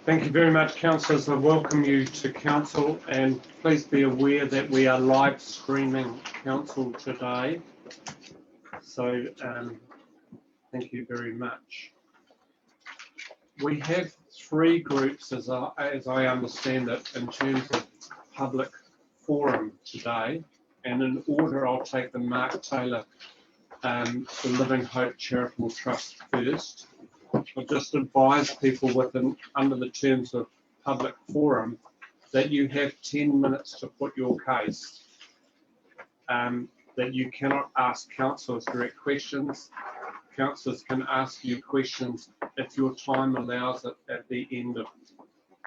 Thank you very much, councillors. I welcome you to council, and please be aware that we are live streaming council today. So thank you very much. We have three groups, as I understand it, in terms of public forum today, and in order I'll take the Mark Taylor, the Living Hope Charitable Trust first. I'll just advise people under the terms of public forum that you have 10 minutes to put your case, that you cannot ask councillors direct questions. Councillors can ask you questions if your time allows it at the end of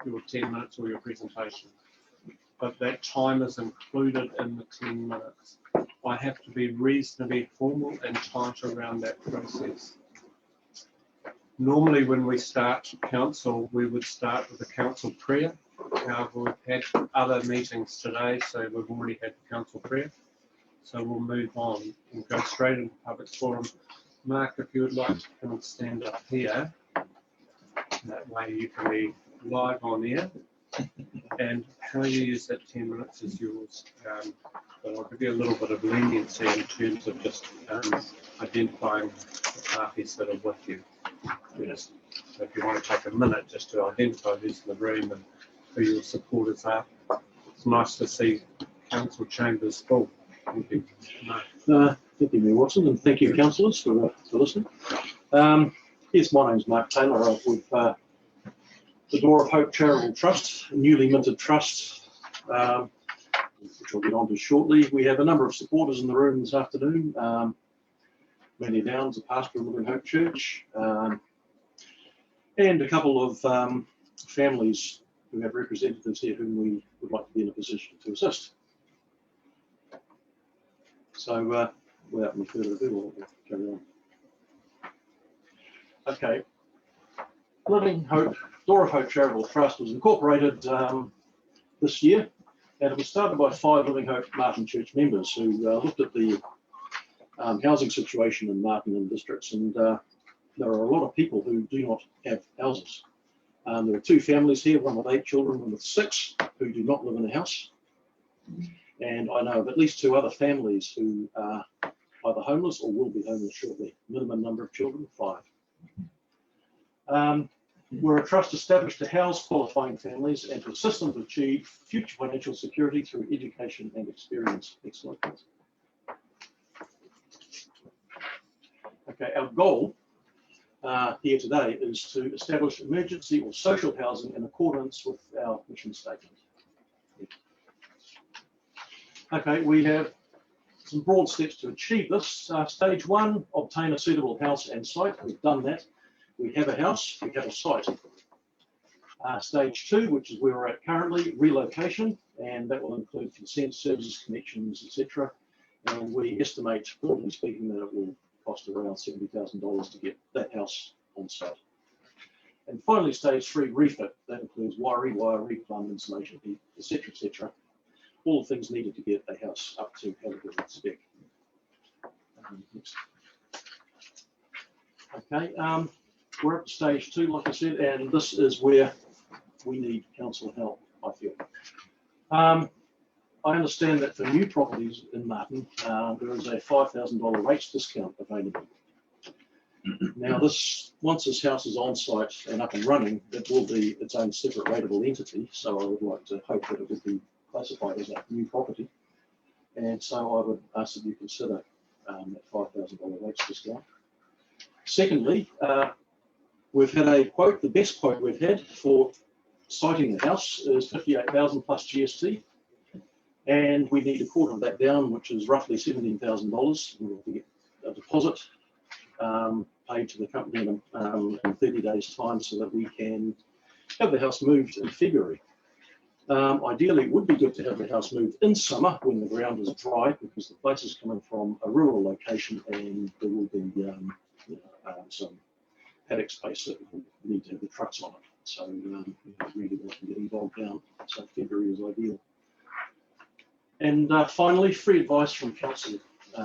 your 10 minutes or your presentation. But that time is included in the 10 minutes. I have to be reasonably formal and tight around that process. Normally when we start council, we would start with a council prayer. However, we've had other meetings today, so we've already had the council prayer. So we'll move on and go straight into public forum. Mark, if you would like to come and stand up here, that way you can be live on air, and how you use that 10 minutes is yours. But I'll give you a little bit of leniency in terms of just identifying the parties that are with you. Yes. So if you want to take a minute just to identify who's in the room and who your supporters are. It's nice to see council chambers full. Thank you. Thank you, Mayor Watson, and thank you, councillors, for listening. Yes, my name's Mark Taylor. I'm with the Door of Hope Charitable Trust, a newly minted trust, which I'll get on to shortly. We have a number of supporters in the room this afternoon. Manny Downs, a pastor of Living Hope Church, and a couple of families who have representatives here whom we would like to be in a position to assist. So without any further ado, we'll carry on. Okay. Living Hope, Door of Hope Charitable Trust was incorporated this year, and it was started by 5 Living Hope Martin Church members who looked at the housing situation in Martin and districts, and there are a lot of people who do not have houses. There are 2 families here, one with 8 children, one with 6, who do not live in a house. And I know of at least 2 other families who are either homeless or will be homeless shortly. Minimum number of children, 5. We're a trust established to house qualifying families and to assist them to achieve future financial security through education and experience. Next slide, please. Okay, our goal here today is to establish emergency or social housing in accordance with our mission statement. Okay, we have some broad steps to achieve this. Stage 1, obtain a suitable house and site. We've done that. We have a house, we have a site. Stage 2, which is where we're at currently, relocation, and that will include consent, services, connections, etc. And we estimate, broadly speaking, that it will cost around $70,000 to get that house on site. And finally, stage 3, refit. That includes wiring, plumbing, insulation, heat, etc., etc. All the things needed to get a house up to habitable spec. Next. Okay, we're up to stage 2, like I said, and this is where we need council help, I feel. I understand that for new properties in Martin, there is a $5,000 rates discount available. Now, once this house is on site and up and running, it will be its own separate rateable entity. So I would like to hope that it would be classified as a new property. And so I would ask that you consider that $5,000 rates discount. Secondly, we've had a quote, the best quote we've had for siting the house is $58,000 plus GST. And we need a quarter of that down, which is roughly $17,000. We'll have to get a deposit paid to the company in 30 days' time so that we can have the house moved in February. Ideally, it would be good to have the house moved in summer when the ground is dry, because the place is coming from a rural location and there will be some paddock space that will need to have the trucks on it. So really want to get involved now. So February is ideal. And finally, free advice from council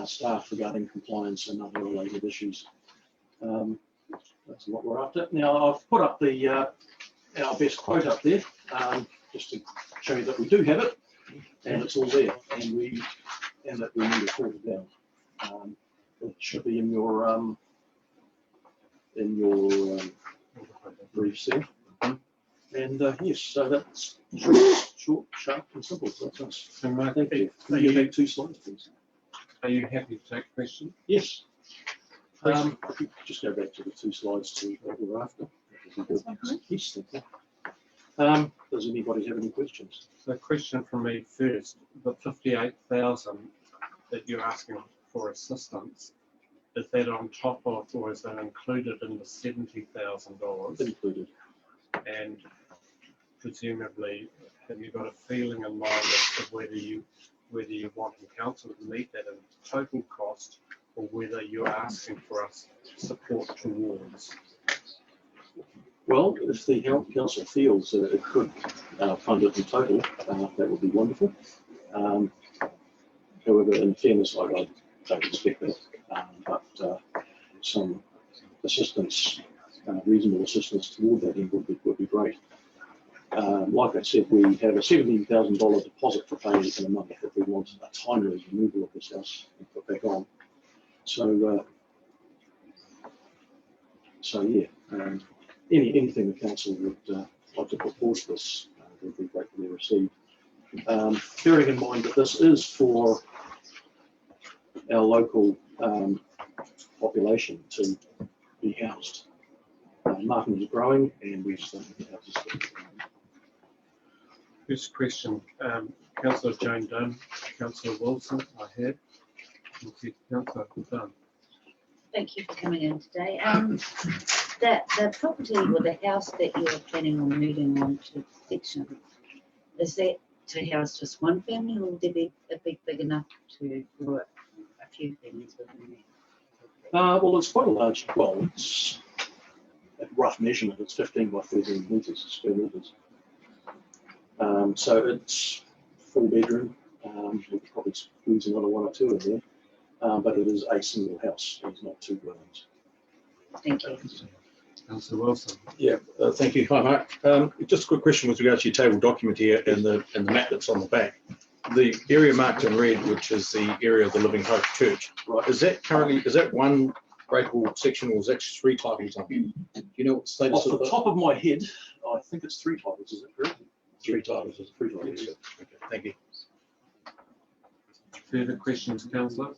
staff regarding compliance and other related issues. That's what we're after. Now, I've put up the our best quote up there, just to show you that we do have it, and it's all there, and that we need to pull it down. It should be in your briefs there. And yes, so that's short, sharp, and simple. So that's us. So Mark, Thank you. are You you, take 2 slides, please. are you happy to take questions? Yes. If you could just go back to the 2 slides to what we're after. Yes, thank you. Does anybody have any questions? So a question from me first, the 58,000 that you're asking for assistance, is that on top of, or is that included in the $70,000? Included. And presumably, have you got a feeling in mind as to whether you want the council to meet that in total cost, or whether you're asking for us support towards? Well, if the council feels it could fund it in total, that would be wonderful. However, in fairness, I don't expect that, but some assistance, reasonable assistance toward that end would be great. Like I said, we have a $70,000 deposit to pay in a month if we want a timely removal of this house and put back on. So, yeah, anything the council would like to put forward to this would be gratefully received. Bearing in mind that this is for our local population to be housed. Martin is growing, and we just don't have the houses. First question, Councillor Jane Dunn, Councillor Wilson, I have. Councillor Dunn. Thank you for coming in today. The property or the house that you're planning on moving on to section, is that to house just one family, or would there be a big enough to work a few families within there? Well, it's quite a large, well, it's a rough measurement, it's 15 by 13 metres, square metres. So it's 4 bedroom, we could probably squeeze another 1 or 2 in there, but it is a single house, it's not 2 dwellings. Thank you. Councillor Wilson. Yeah, thank you. Hi, Mark. Just a quick question with regards to your table document here and the map that's on the back. The area marked in red, which is the area of the Living Hope Church, Right. is that one breakable section, or is that 3 titles on it? Do you know what the status Off of the top of my head, I think it's 3 titles, is it correct? 3 titles? 3 titles. Okay, thank you. Further questions, Councillor?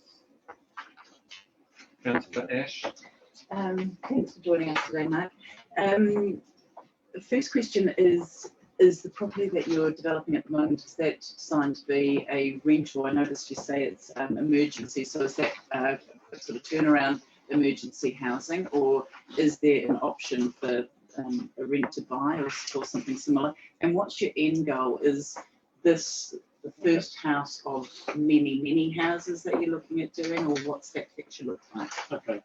Councillor Ash. Thanks for joining us today, Mark. The first question is the property that you're developing at the moment, is that designed to be a rental? I noticed you say it's emergency, so is that a sort of turnaround emergency housing, or is there an option for a rent to buy or something similar? And what's your end goal? Is this the first house of many houses that you're looking at doing, or what's that picture look like? Okay.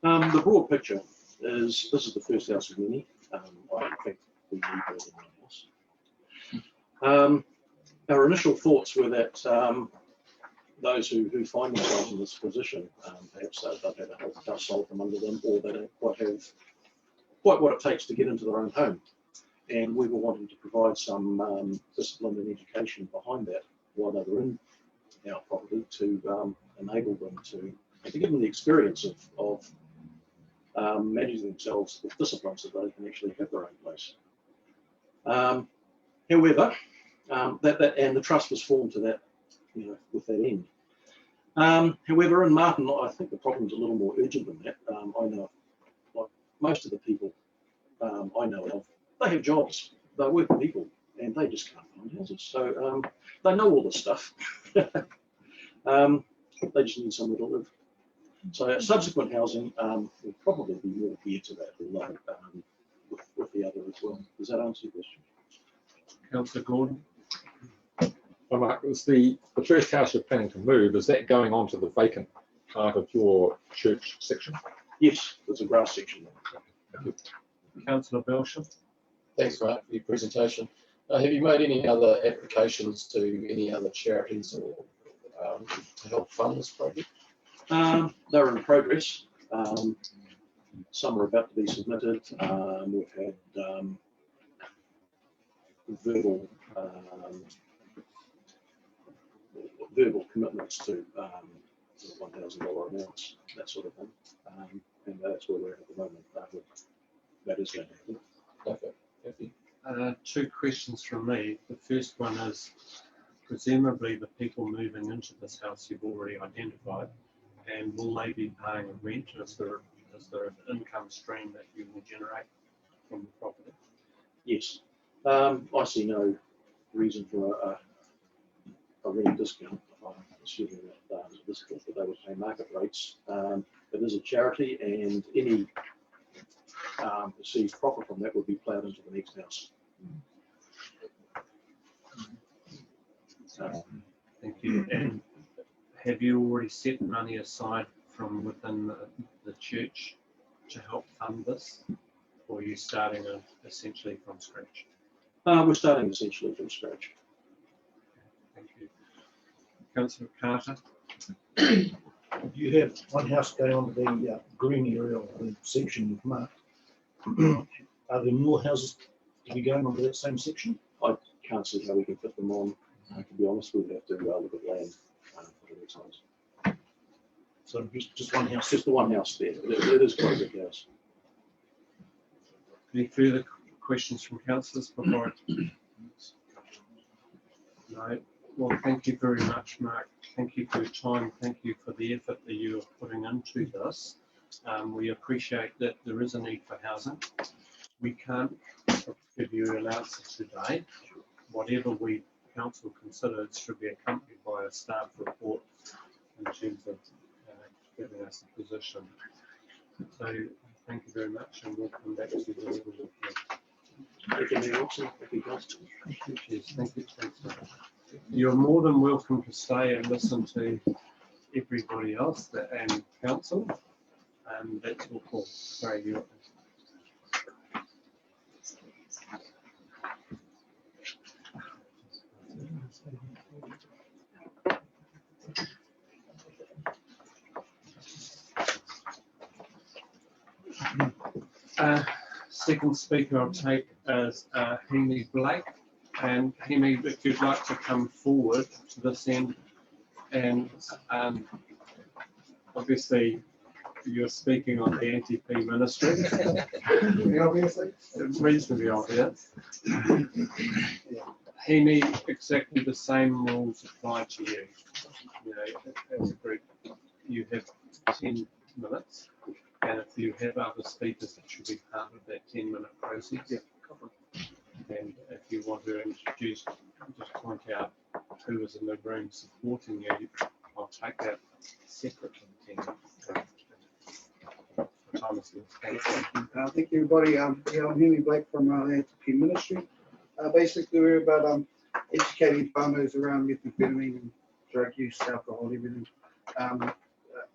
The broad picture is this is the first house of many. I think we need more than one house. Our initial thoughts were that those who find themselves in this position, perhaps they've had a house sold from under them, or they don't quite have what it takes to get into their own home. And we were wanting to provide some discipline and education behind that while they were in our property to enable them to give them the experience of managing themselves with discipline so they can actually have their own place. However, that and the trust was formed to that, with that end. However, in Martin, I think the problem's a little more urgent than that. I know, like most of the people I know of, they have jobs, they're working people, and they just can't find houses. So they know all this stuff. They just need somewhere to live. So subsequent housing will probably be more geared to that, although with the other as well. Does that answer your question? Councillor Gordon. Well, Mark, is the first house you're planning to move, is that going on to the vacant part of your church section? Yes, there's a grass section there. Councillor Belsham. Thanks, Mark, for your presentation. Have you made any other applications to any other charities or to help fund this project? They're in progress. Some are about to be submitted. We've had verbal commitments to $1,000 amounts, that sort of thing. And that's where we're at the moment. That is going to happen. Okay, thank you. 2 questions from me. The first one is, presumably the people moving into this house you've already identified, and will they be paying a rent? Is there an income stream that you will generate from the property? Yes. I see no reason for a rent discount. I'm assuming that this is that they would pay market rates. It is a charity, and any perceived profit from that would be ploughed into the next house. Thank you. And have you already set money aside from within the church to help fund this? Or are you starting essentially from scratch? We're starting essentially from scratch. Thank you. Councillor Carter? You have one house going on to the green area of the section you've marked. Are there more houses to be going onto that same section? I can't see how we can fit them on. To be honest, we'd have to look at land for the next house. So just one house. Just the one house there. It is quite a big house. Any further questions from councillors before I... No. Well, thank you very much, Mark. Thank you for your time. Thank you for the effort that you are putting into this. We appreciate that there is a need for housing. We can't give you an answer today. Whatever we council considers should be accompanied by a staff report in terms of giving us a position. So thank you very much, and we'll come back to you. Thank you. You're more than welcome to stay and listen to everybody else and council. That's your call. Sorry, you. Second speaker I'll take is Hemi Blake. And Hemi, if you'd like to come forward to this end, and obviously you're speaking on the NTP ministry. Obviously, it's reasonably obvious. Hemi, exactly the same rules apply to you. You know, as a group, you have 10 minutes, and if you have other speakers, it should be part of that 10-minute process. Yeah. And if you want to introduce, just point out who is in the room supporting you. I'll take that separate from 10 minutes. Thomas, thank you. Thank you, everybody. Yeah, I'm Hemi Blake from the NTP ministry. Basically, we're about educating farmers around methamphetamine and drug use, alcohol, everything,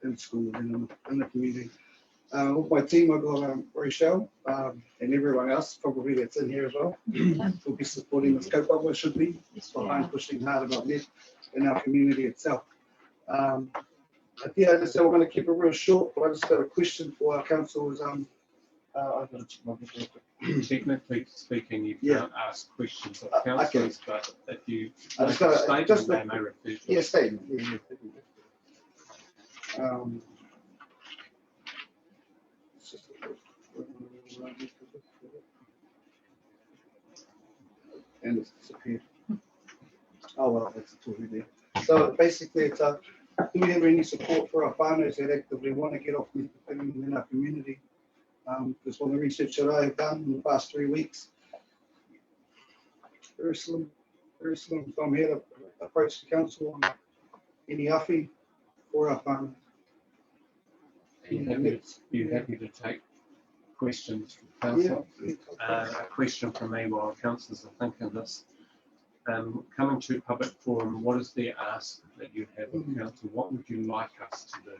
in schools and in the community. With my team, I've got Rochelle and everyone else probably that's in here as well. We'll be supporting the scope of what should be behind pushing hard about meth in our community itself. Yeah, as I said, we're going to keep it real short, but I just got a question for our council. I've got to check my book. Technically speaking, you Yeah. can't ask questions of councillors, but if you I make just a gotta- statement, just they the- may refer to Yeah, it. statement. And it's disappeared. Oh, well, that's totally there. So basically, it's do we have any support for our farmers that actively want to get off methamphetamine in our community? Because from the research that I have done in the past 3 weeks, very slim. So I'm here to approach the council on any offer for our farmers. Are you happy to take questions from council? A question from me while councillors are thinking this. Coming to public forum, what is the ask that you have of council? What would you like us to do?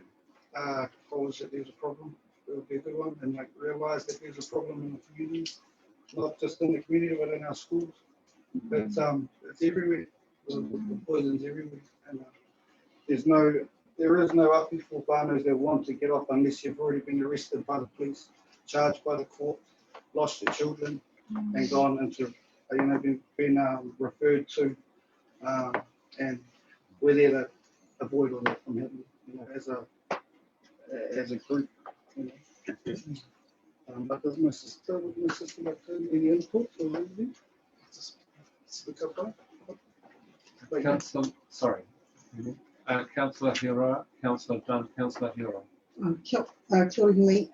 Acknowledge that there's a problem. It would be a good one, and like realise that there's a problem in the community, not just in the community but in our schools. But it's everywhere. The poison's everywhere, and there's no there is no api for whānaus that want to get off unless you've already been arrested by the police, charged by the court, lost your children, and gone into, been referred to, and we're there to avoid all that from happening, as a group. But does my sister like any input or anything? Speak up, right? Councillor, sorry. Councillor Hira, Councillor Dunn, Councillor Hira. Kia ora hui.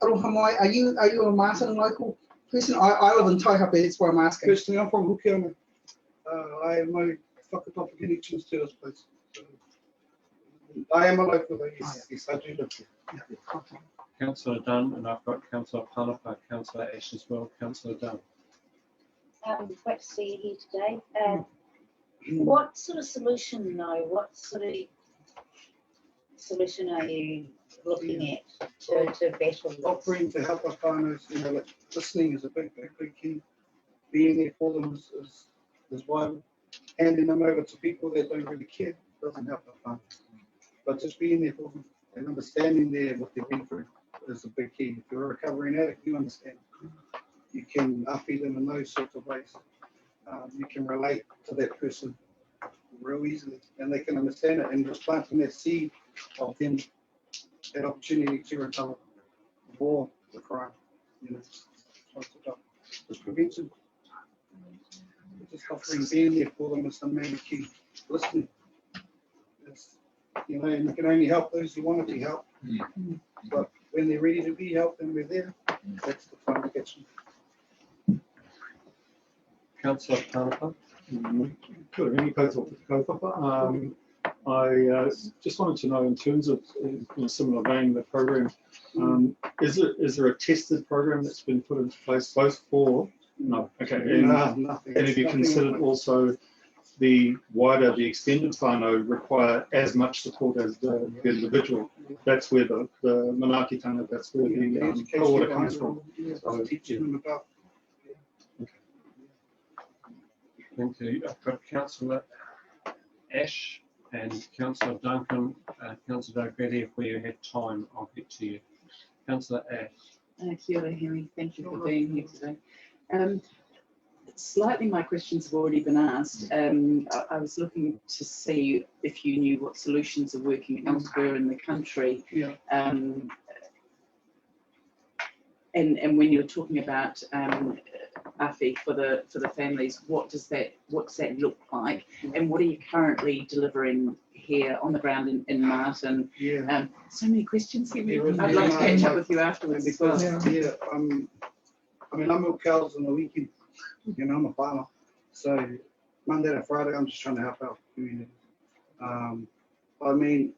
Aroha mai, are you a Martin local person? I live in Taihape, that's why I'm asking. Personally, I'm from Hokianga. I have no whakatapa connections to this place. So, I am a local, but yes, I do live here. Councillor Dunn, and I've got Councillor Panapa, Councillor Ash as well. Councillor Dunn. Great to see you here today. What sort of solution, what sort of solution are you looking at to battle this? Offering to help our whānaus, like listening is a big key. Being there for them is vital. Handing them over to people that don't really care doesn't help our whānaus. But just being there for them and understanding what they've been through is a big key. If you're a recovering addict, you understand. You can feed them in those sorts of ways. You can relate to that person real easily, and they can understand it, and just planting that seed of them, that opportunity to recover before the crime. Just prevention. Just offering being there for them is the main key. Listening. And you can only help those who want to be helped. But when they're ready to be helped and we're there, that's the time to get them. Councillor Panapa. Kia ora, koutou kaupapa. I just wanted to know, in terms of in a similar vein, the program, is there a tested program that's been put into place both for? No. Okay. And, Nothing. and have you considered also the extended whānau require as much support as the individual? That's where the manaakitanga, that's where the kaora comes from. So, Teaching them about. Thank you. I've got Councillor Ash and Councillor Duncan, Councillor Dogbetti. If we had time, I'll get to you. Councillor Ash. Kia ora, Henry. Thank you for being here today. Slightly, my questions have already been asked. I was looking to see if you knew what solutions are working elsewhere in the country. Yeah. And when you're talking about AFI for the families, what's that look like, and what are you currently delivering here on the ground in Martin? Yeah. So many questions here. Yeah, I'd like to catch up with you afterwards as well. Because I'm milk cows on the weekend. I'm a farmer, so Monday to Friday I'm just trying to help out the community.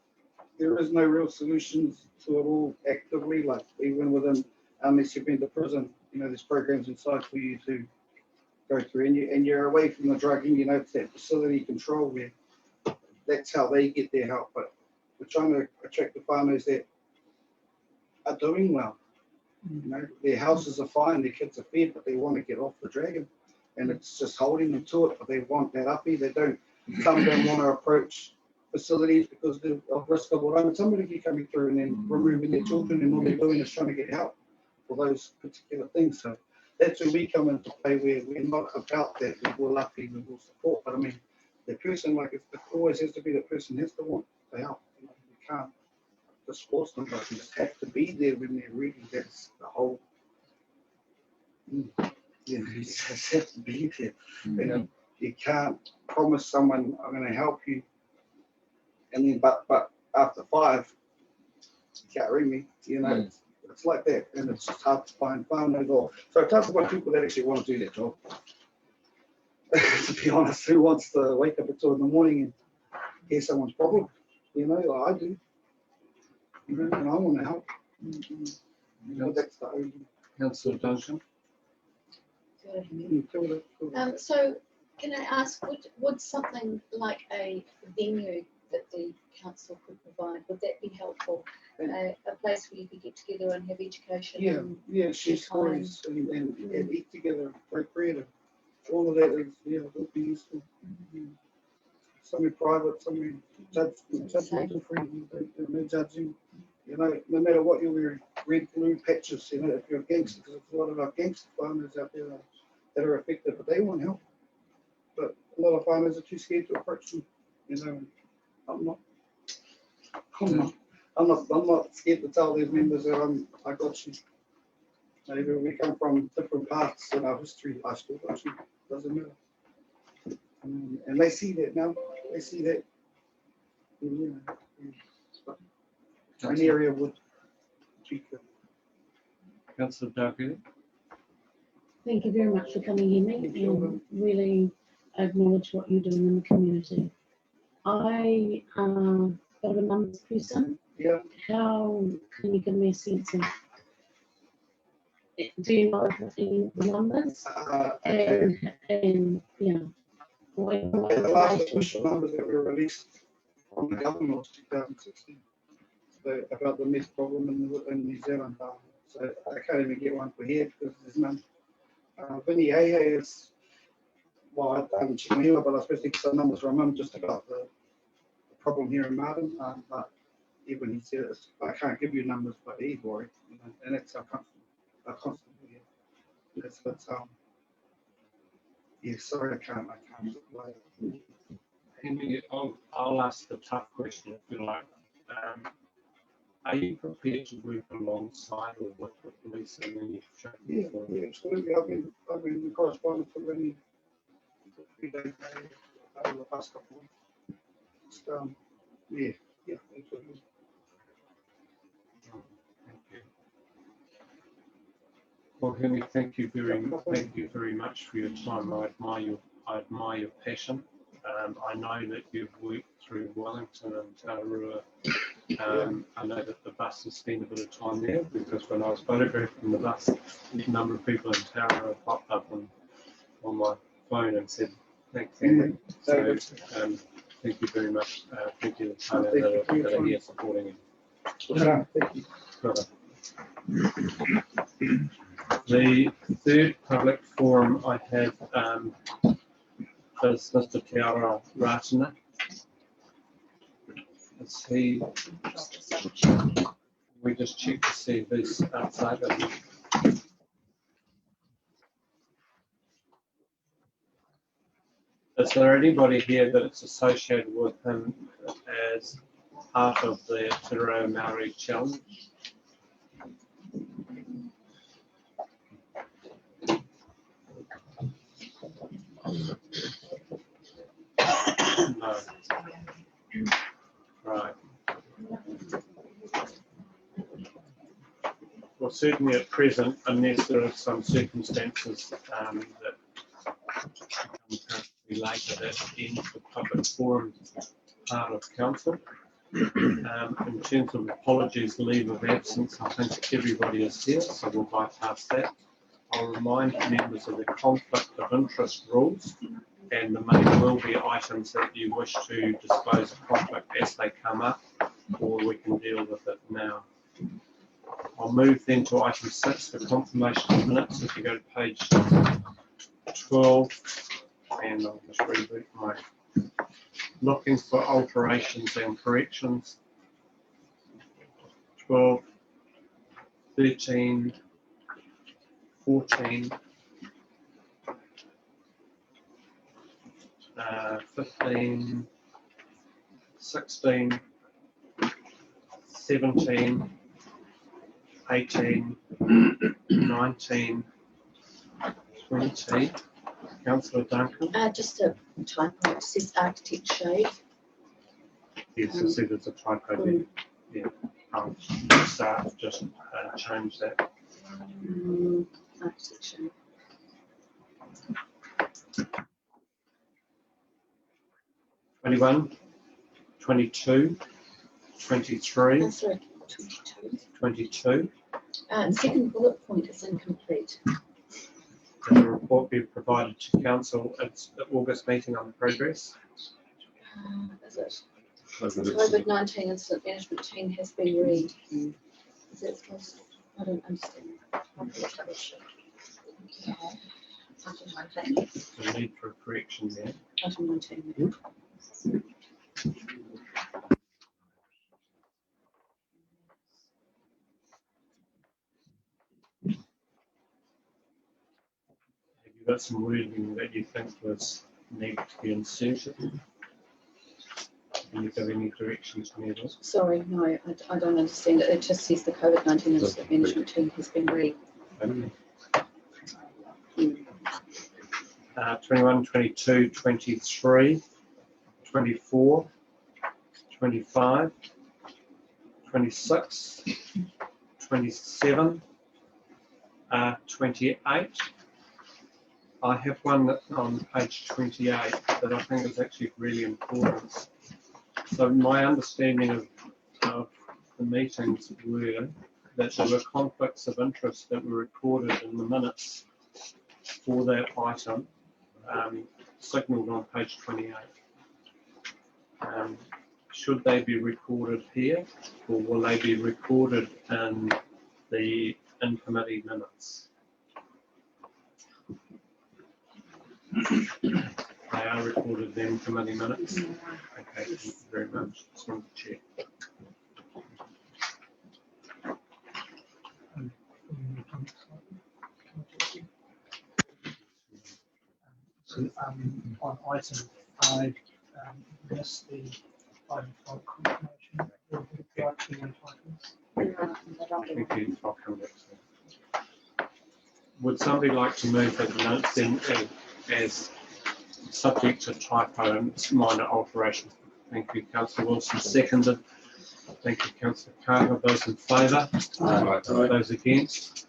There is no real solutions to it all actively, like even within, unless you've been to prison, there's programs inside for you to go through, and you're away from the drugging, it's that facility control where that's how they get their help. But we're trying to attract the farmers that are doing well. Their houses are fine, their kids are fed, but they want to get off the dragon, and it's just holding them to it. But they want that uppy. They don't. Some of them want to approach facilities because of risk of somebody coming through and then removing their children, and all they're doing is trying to get help for those particular things. So that's where we come into play, where we're not about that. We will uppy, we will support. But the person, it always has to be the person has to want to help. You can't just force them, but you just have to be there when they're ready. That's the whole. You just have to be there. You can't promise someone I'm going to help you, and then but after 5, you can't ring me. It's like that, and it's just hard to find whānau or so it's hard to find people that actually want to do their job. To be honest, who wants to wake up at 2 in the morning and hear someone's problem? I do. And I want to help. That's the only. Councillor Duncan. So can I ask, would something like a venue that the council could provide, would that be helpful? A place where you could get together and have education? Yeah, share stories and eat together, break bread. All of that is, would be useful. some are private, some are judgmental free, there's no judging. You know, no matter what you're wearing, red, blue patches, you know, if you're a gangster, because there's a lot of our gangster farmers out there that are affected, but they want help. But a lot of farmers are too scared to approach them, you know. I'm not scared to tell these members that I got you. Maybe we come from different paths in our history. I still got you. Doesn't matter. And they see that now. They see that. You know, an area would be good. Councillor Dalgley. Thank you very much for coming in and really acknowledge what you're doing in the community. I got a numbers person. Yeah. How can you give me a sense of, do you know the numbers? And yeah. The last official numbers that were released from the government was 2016. So about the meth problem in New Zealand. So I can't even get one for here because there's none. Vinny Hehe is, well, I haven't checked my email, but I was supposed to get some numbers from him just about the problem here in Martin. But even he said it's, I can't give you numbers, but he's worried, you know, and it's our constant. But yeah, sorry, I can't. Henry, I'll ask the tough question if you like. Are you prepared to work alongside or with the police and then Yeah, absolutely. I've been in correspondence with Vinny for 3 days over the past couple of weeks. Yeah, absolutely. Well, Henry, thank you very much for your time. I admire your passion. I know that you've worked through Wellington and Tararua. I know that the bus has spent a bit of time there because when I was photographing the bus, a number of people in Tararua popped up on my phone and said, thanks, Henry. So thank you very much. Thank you to the that are here supporting you. Thank you. The third public forum I have is Mr. Te Ara Ratana. Is he? We just check to see if he's outside of it. Is there anybody here that it's associated with him as part of the Te Reo Maori Challenge? No. Right. Well, certainly at present, unless there are some circumstances that related at the end of the public forum part of council. In terms of apologies, leave of absence, I think everybody is here, so we'll bypass that. I'll remind members of the conflict of interest rules, and the main will be items that you wish to disclose of conflict as they come up, or we can deal with it now. I'll move then to item 6, the confirmation of minutes. If you go to page 12, and I'll just reboot my looking for alterations and corrections. 12, 13, 14, 15, 16, 17, 18, 19, 20. Councillor Duncan? Just a typo, it says architect shade. Yes, I see there's a typo there. Yeah, staff just change that. Architect shade. 21, 22, 23, Oh, sorry, 22. 22. Second bullet point is incomplete. The report be provided to council at the August meeting on the progress. Is it? COVID-19 incident management team has been read. Is that supposed? I don't understand. Item 19. The need for a correction there. Item 19. Have you got some wording that you think was needed to be inserted? Can you give any directions to me? Liz? Sorry, no, I don't understand it. It just says the COVID-19 incident management team has been Okay. 21, 22, 23, 24, 25, 26, 27, 28. I have one that on page 28 that I think is actually really important. So my understanding of the meetings were that there were conflicts of interest that were recorded in the minutes for that item, signalled on page 28. Should they be recorded here, or will they be recorded in the in-committee minutes? They are recorded in committee minutes. Okay, thank you very much. Just wanted to check. So on item 5, yes, the item 5 confirmation. Would you like to Thank you. I'll come back to that. Would somebody like to move that the notes then as subject to typo and minor alterations? Thank you, Councillor Wilson. Seconded. Thank you, Councillor Carter. Those in favour? Those against?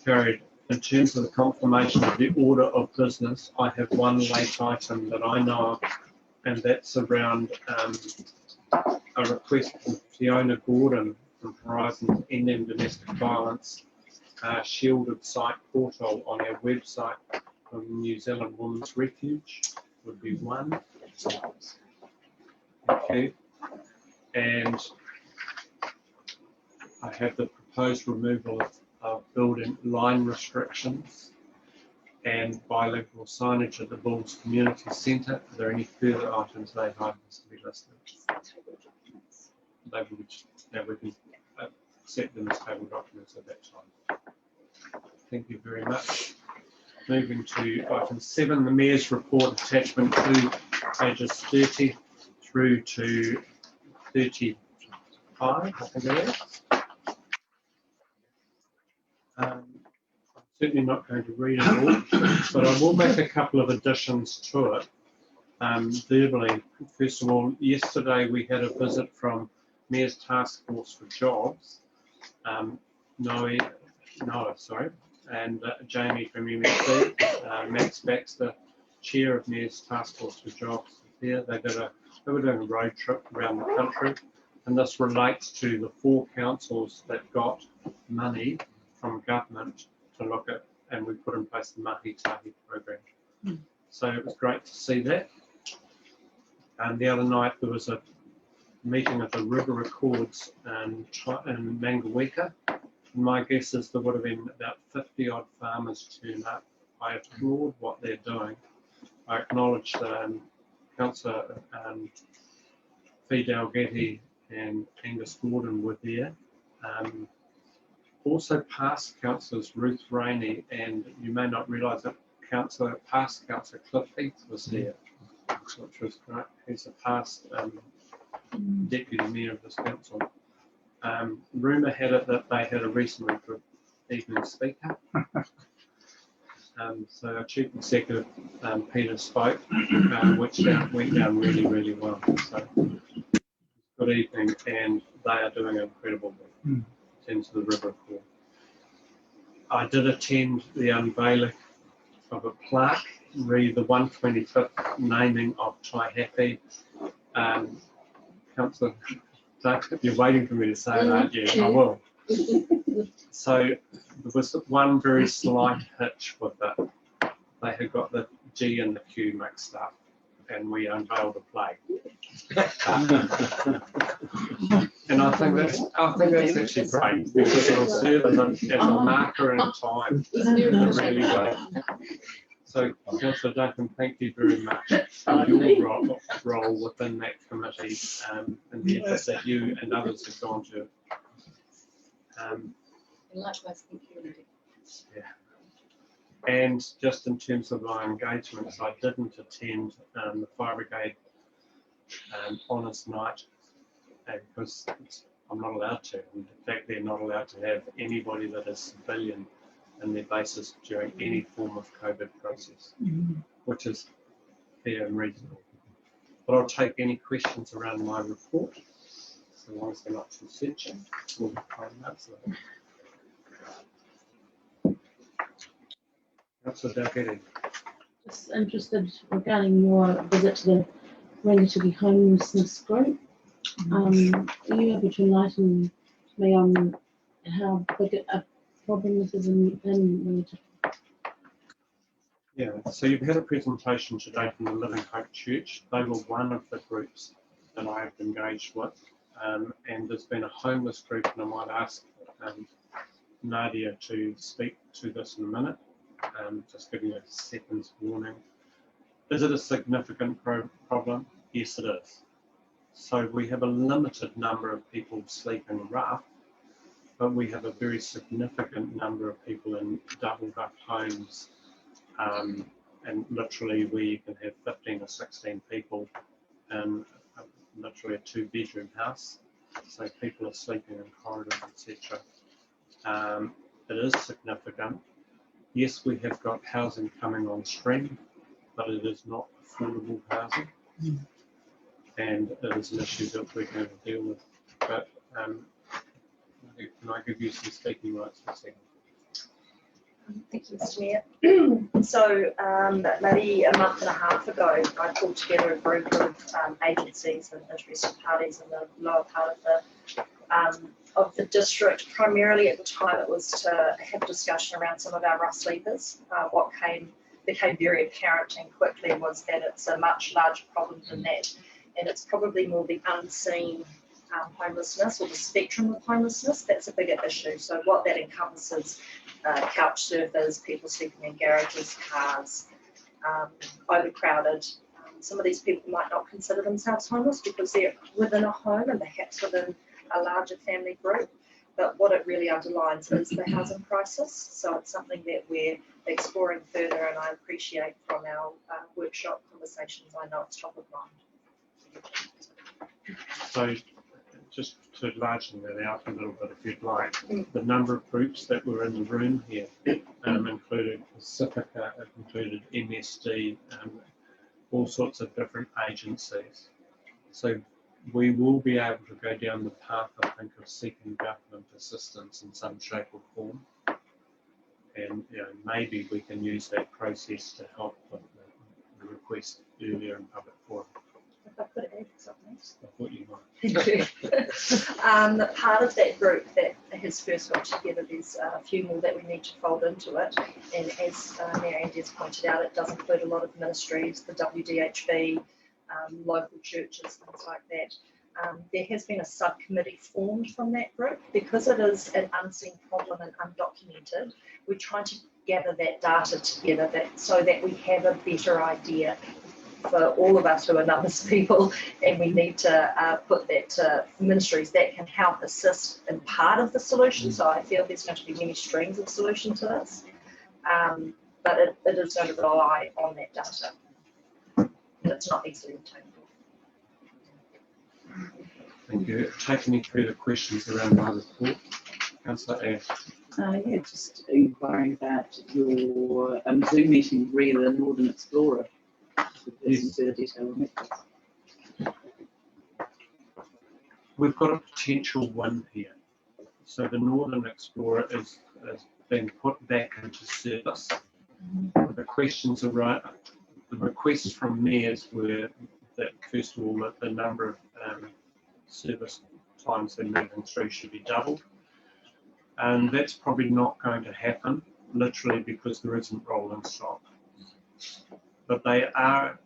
Carried. In terms of the confirmation of the order of business, I have one late item that I know of, and that's around a request from Fiona Gordon from Horizons NM Domestic Violence shielded site portal on our website from New Zealand Women's Refuge would be one. Thank you. And I have the proposed removal of building line restrictions and bilingual signage at the Bulls Community Centre. Are there any further items they have to be listed? They would, we can accept them as table documents at that time. Thank you very much. Moving to item 7, the Mayor's report attachment 2, pages 30 through to 35, I think it is. I'm certainly not going to read it all, but I will make a couple of additions to it verbally. First of all, yesterday we had a visit from Mayor's Task Force for Jobs, Noah, and Jamie from MSC, Max Baxter, Chair of Mayor's Task Force for Jobs. There, they were doing a road trip around the country, and this relates to the 4 councils that got money from government to look at, and we put in place the Mahi Tahi program. So it was great to see that. And the other night there was a meeting of the River Accords in Mangaweka. And my guess is there would have been about 50 odd farmers turn up. I applaud what they're doing. I acknowledge Councillor Fidel Getty and Angus Gordon were there. Also past councillors Ruth Rainey, and you may not realise that past councillor Cliff Heath was there, which was great. He's a past deputy mayor of this council. Rumour had it that they had a reasonably good evening speaker. So our chief executive Peter spoke, which went down really, really well. So good evening, and they are doing incredible work in terms of the River Accord. I did attend the unveiling of a plaque, re the 125th naming of Taihape. Councillor, you're waiting for me to say that, yeah, I will. So there was one very slight hitch with it. They had got the G and the Q mixed up, and we unveiled the flag. And I think that's actually great, because it'll serve as a marker in time. Really well. So, Councillor Duncan, thank you very much for your role within that committee and the effort that you and others have gone to. And likewise, thank you. And just in terms of my engagements, I didn't attend the Fire Brigade Honours Night because I'm not allowed to. In fact, they're not allowed to have anybody that is civilian in their bases during any form of COVID process, which is fair and reasonable. But I'll take any questions around my report, so long as they're not too searching. We'll try and answer them. Councillor Dalgety. Just interested regarding your visit to the Rangitikei homelessness group. Are you able to enlighten me on how big a problem this is in Rangitikei? Yeah, so you've had a presentation today from the Living Hope Church. They were one of the groups that I've engaged with. And there's been a homeless group, and I might ask Nadia to speak to this in a minute. Just giving a second's warning. Is it a significant problem? Yes, it is. So we have a limited number of people sleeping rough, but we have a very significant number of people in doubled up homes, and literally where you can have 15 or 16 people in literally a 2-bedroom house. So people are sleeping in corridors, etc. It is significant. Yes, we have got housing coming on stream, but it is not affordable housing. And it is an issue that we're going to deal with. But can I give you some speaking rights for a second? Thank you, Mr. Mayor. So maybe a month and a half ago, I pulled together a group of agencies and interested parties in the lower part of the district. Primarily at the time, it was to have a discussion around some of our rough sleepers. What became very apparent and quickly was that it's a much larger problem than that, and it's probably more the unseen homelessness or the spectrum of homelessness that's a bigger issue. So what that encompasses: couch surfers, people sleeping in garages, cars, overcrowded. Some of these people might not consider themselves homeless because they're within a home and perhaps within a larger family group. But what it really underlines is the housing crisis. So it's something that we're exploring further, and I appreciate from our workshop conversations, I know it's top of mind. So just to largen that out a little bit, if you'd like, the number of groups that were in the room here included Pacifica, included MSD, all sorts of different agencies. So we will be able to go down the path, I think, of seeking government assistance in some shape or form. And maybe we can use that process to help with the request earlier in public forum. If I could add something. I thought you might. Thank you. Part of that group that has first got together, there's a few more that we need to fold into it. And as Mayor Andy has pointed out, it does include a lot of ministries, the WDHB, local churches, things like that. There has been a subcommittee formed from that group. Because it is an unseen problem and undocumented, we're trying to gather that data together so that we have a better idea for all of us who are numbers people, and we need to put that to ministries that can help assist in part of the solution. So I feel there's going to be many streams of solution to this, but it is going to rely on that data, and it's not easily obtainable. Thank you. Take any further questions around my report? Councillor Ash. Yeah, just inquiring about your Zoom meeting re the Northern Explorer. Yes. We've got a potential win here. So the Northern Explorer is being put back into service. The questions are right. The requests from mayors were that, first of all, that the number of service times they're moving through should be doubled. And that's probably not going to happen, literally, because there isn't rolling stock. But they are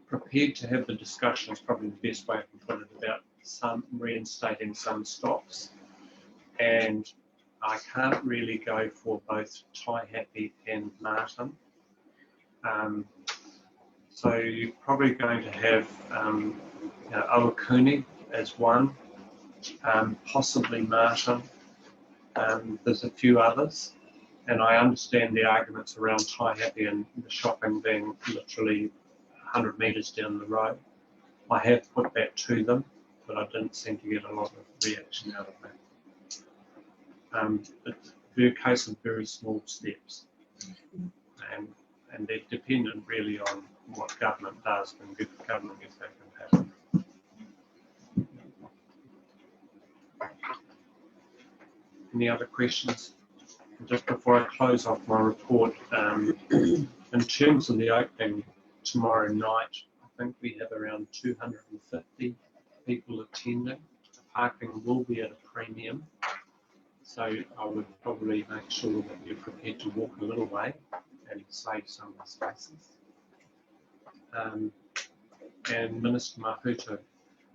prepared to have the discussions, probably the best way I can put it, about reinstating some stops. And I can't really go for both Taihape and Martin. So you're probably going to have Owakuni as one, possibly Martin. There's a few others, and I understand the arguments around Taihape and the shopping being literally 100 metres down the road. I have put that to them, but I didn't seem to get a lot of reaction out of that. It's a case of very small steps, and they're dependent really on what government does and good government if that can happen. Any other questions? Just before I close off my report, in terms of the opening tomorrow night, I think we have around 250 people attending. Parking will be at a premium, so I would probably make sure that you're prepared to walk a little way and save some of the spaces. And Minister Mahuta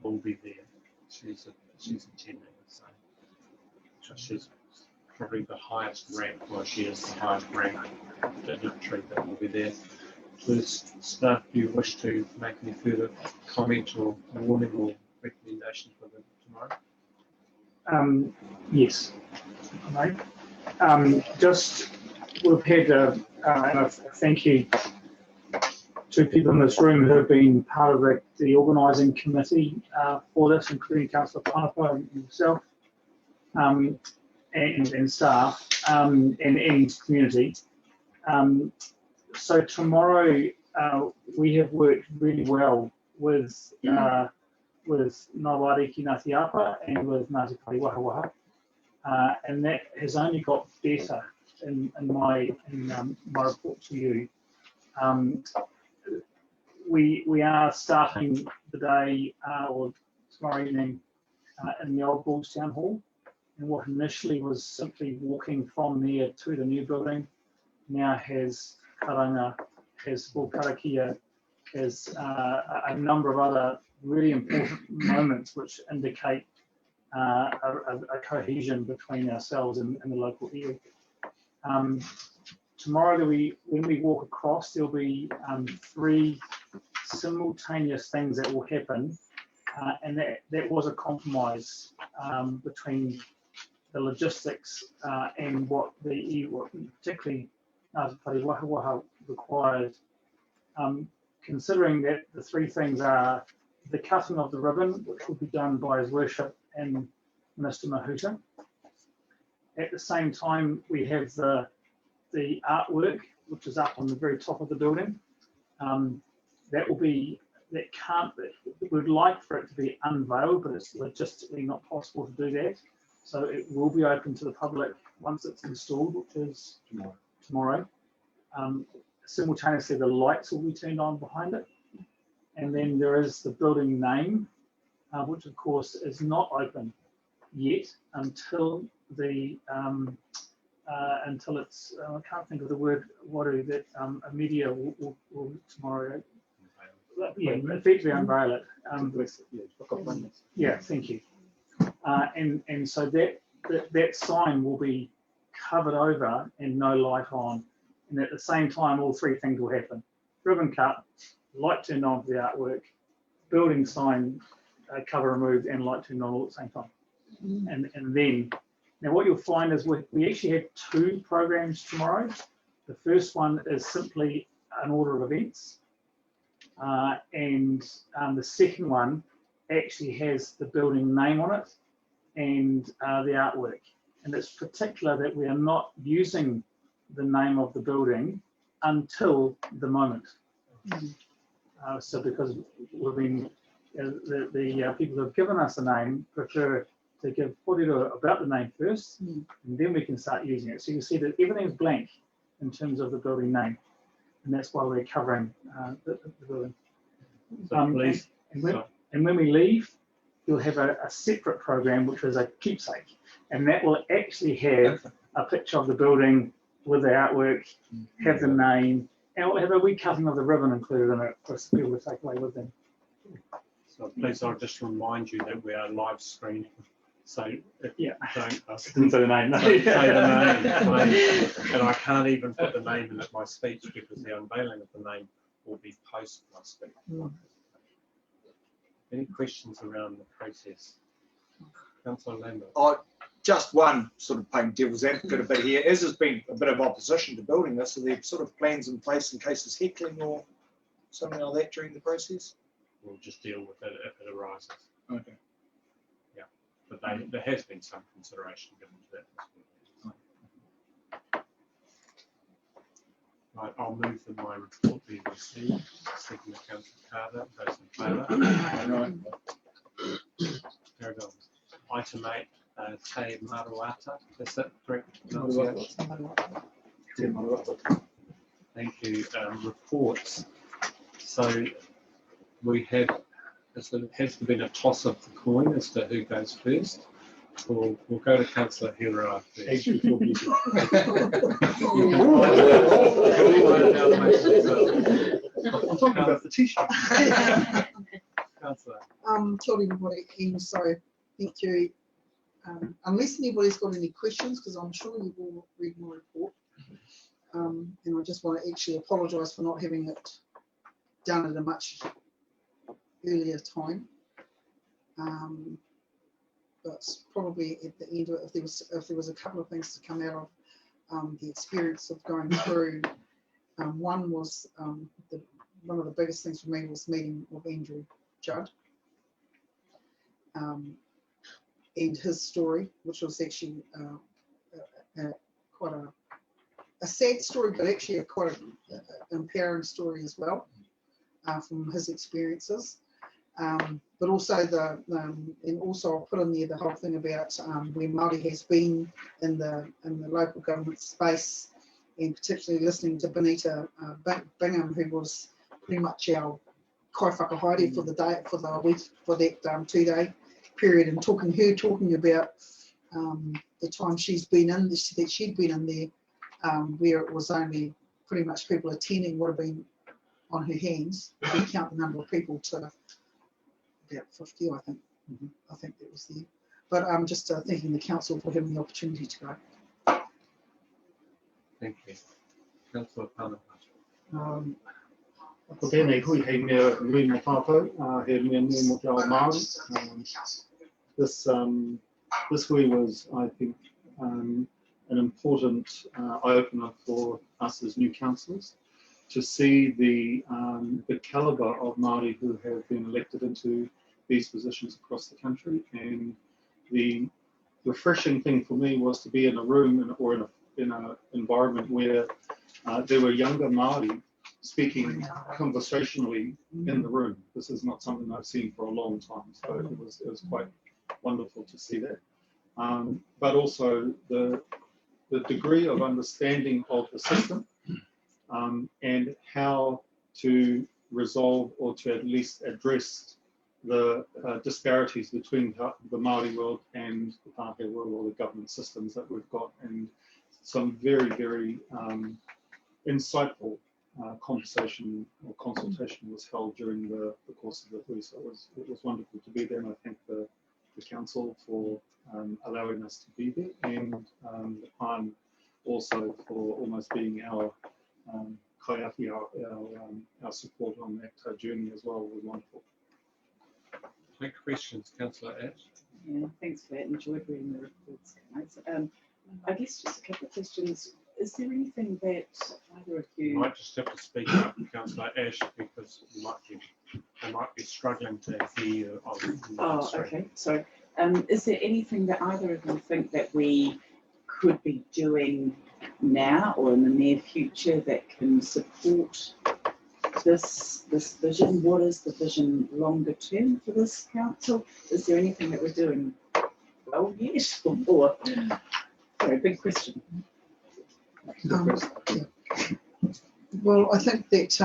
will be there. She's attending, so she's probably the highest rank, well, she is the highest rank dignitary that will be there. Does staff, do you wish to make any further comment or warning or recommendations for them tomorrow? Yes. Right. Just we've had and a thank you to people in this room who have been part of the organising committee for this, including Councillor Panapa and yourself, and staff, and community. So tomorrow we have worked really well with Ngāwari ki Ngāti Apa and with Ngāti Pari Waha Waha, and that has only got better in my report to you. We are starting the day or tomorrow evening in the old Bulls Town Hall, and what initially was simply walking from there to the new building now has karanga, has Karakia, has a number of other really important moments which indicate a cohesion between ourselves and the local area. Tomorrow, when we walk across, there'll be 3 simultaneous things that will happen, and that was a compromise between the logistics and what particularly Ngāti Pari Waha Waha required. Considering that the 3 things are the cutting of the ribbon, which will be done by His Worship and Minister Mahuta. At the same time, we have the artwork, which is up on the very top of the building. We'd like for it to be unveiled, but it's logistically not possible to do that. So it will be open to the public once it's installed, which is tomorrow. Simultaneously, the lights will be turned on behind it. And then there is the building name, which of course is not open yet until until it's, I can't think of the word, that media will tomorrow, effectively unveil it. Yeah, thank you. And so that sign will be covered over and no light on. And at the same time, all 3 things will happen. Ribbon cut, light turned on for the artwork, building sign cover removed and light turned on all at the same time. And then, now what you'll find is we actually have 2 programs tomorrow. The first one is simply an order of events. And the second one actually has the building name on it and the artwork. And it's particular that we are not using the name of the building until the moment. So because we've been, the people who have given us the name prefer to give kōrero about the name first, and then we can start using it. So you see that everything is blank in terms of the building name, and that's why we're covering the building. And when we leave, you'll have a separate program, which is a keepsake, and that will actually have a picture of the building with the artwork, have the name, and we'll have a wee cutting of the ribbon included in it for people to take away with them. So please, I'll just remind you that we are live streaming. So if Yeah. don't, Didn't say the name. don't say the name, please. And I can't even put the name in at my speech because the unveiling of the name will be post my speech. Any questions around the process? Councillor Lambert. Just one sort of playing devil's advocate a bit here, as there's been a bit of opposition to building this, are there sort of plans in place in case there's heckling or something like that during the process? We'll just deal with it if it arises. Okay. Yeah, but there has been some consideration given to that. Right, I'll move that my report be received. Second, Councillor Carter, those in favour. Carried on. Item 8, Te Maruata, is that correct pronunciation? Thank you. Reports. So we have, has there been a toss of the coin as to who goes first? We'll go to Councillor Hira first. I'm talking about the t-shirt. Councillor. Kia ora everybody, and so thank you. Unless anybody's got any questions, because I'm sure you've all read my report. And I just want to actually apologise for not having it done at a much earlier time. But probably at the end of it, if there was a couple of things to come out of the experience of going through, one was one of the biggest things for me was meeting with Andrew Judd. And his story, which was actually quite a sad story, but actually quite an empowering story as well, from his experiences. But also and also I'll put in there the whole thing about where Māori has been in the local government space, and particularly listening to Benita Bingham, who was pretty much our kai whakahaere for the day, for the week, for that 2-day period, and talking about the time she's been in, that she'd been in there, where it was only pretty much people attending would have been on her hands. If you count the number of people to about 50, I think. I think that was there. But I'm just thanking the council for having the opportunity to go. Thank you. Councillor Panaha. Ko tēnei hui hei mea nui mo tātou, he mea nui mo te ao Māori. This hui was, I think, an important eye-opener for us as new councillors, to see the calibre of Māori who have been elected into these positions across the country. And the refreshing thing for me was to be in a room or in an environment where there were younger Māori speaking conversationally in the room. This is not something I've seen for a long time, so it was quite wonderful to see that. But also the degree of understanding of the system, and how to resolve or to at least address the disparities between the Māori world and the Pākehā world, or the government systems that we've got, and some very, very insightful conversation or consultation was held during the course of the hui. So it was wonderful to be there, and I thank the council for allowing us to be there, and the Pān also for almost being our kaiaki, our support on that journey as well was wonderful. Quick questions, Councillor Ash. Yeah, thanks for that. Enjoyed reading the reports, guys. I guess just a couple of questions. Is there anything that either of you... You might just have to speak up, Councillor Ash, because they might be struggling to hear you on the screen. Okay. So, is there anything that either of you think that we could be doing now or in the near future that can support this vision? What is the vision longer term for this council? Is there anything that we're doing well yet? Or sorry, big question. Well, I think that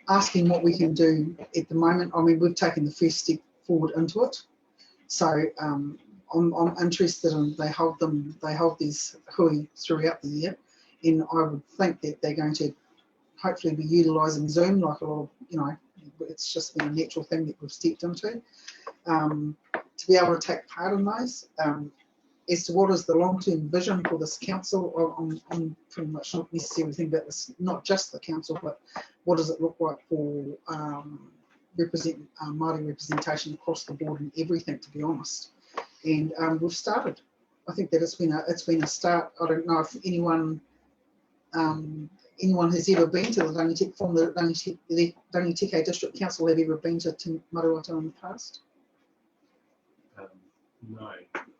asking what we can do at the moment, I mean, we've taken the first step forward into it. So I'm interested in, they hold these hui throughout the year, and I would think that they're going to hopefully be utilising Zoom, like a lot of, it's just been a natural thing that we've stepped into. To be able to take part in those, as to what is the long-term vision for this council, I'm pretty much not necessarily thinking about this, not just the council, but what does it look like for Māori representation across the board and everything, to be honest. And we've started. I think that it's been a start. I don't know if anyone has ever been to the Rangitikei District Council, have ever been to Maruata in the past? No.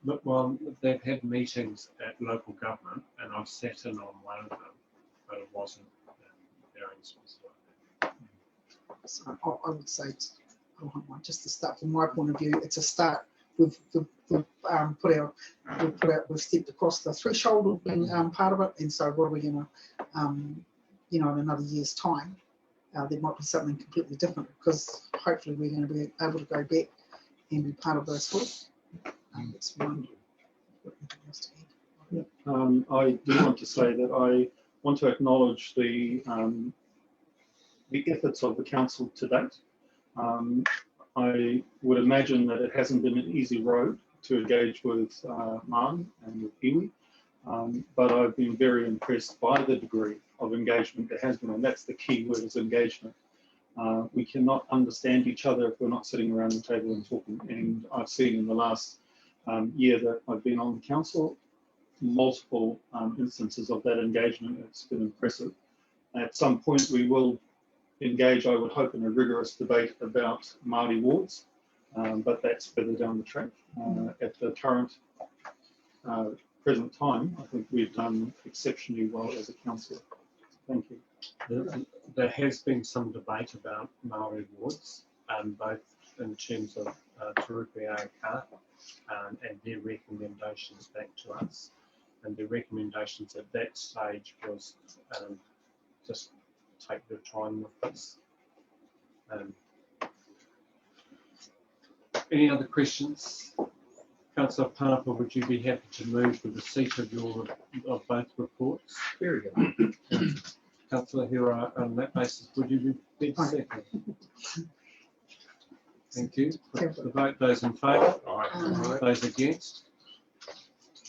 Look, well, they've had meetings at local government, and I've sat in on one of them, but it wasn't very specific. So I would say, just to start from my point of view, it's a start. We've stepped across the threshold of being part of it, and so what are we going to, in another year's time, there might be something completely different, because hopefully we're going to be able to go back and be part of those schools. That's one. I do want to say that I want to acknowledge the efforts of the council to date. I would imagine that it hasn't been an easy road to engage with Māori and with iwi, but I've been very impressed by the degree of engagement there has been, and that's the key word, is engagement. We cannot understand each other if we're not sitting around the table and talking, and I've seen in the last year that I've been on the council multiple instances of that engagement. It's been impressive. At some point we will engage, I would hope, in a rigorous debate about Māori wards, but that's further down the track. At the current present time, I think we've done exceptionally well as a council. Thank you. There has been some debate about Māori wards, both in terms of Te Rupe Aka and their recommendations back to us. And the recommendations at that stage was just take your time with this. Any other questions? Councillor Panapa, would you be happy to move the receipt of both reports? Very good. Councillor Hira, on that basis, would you be second? Thank you. Put to the vote, those in favour? Those against?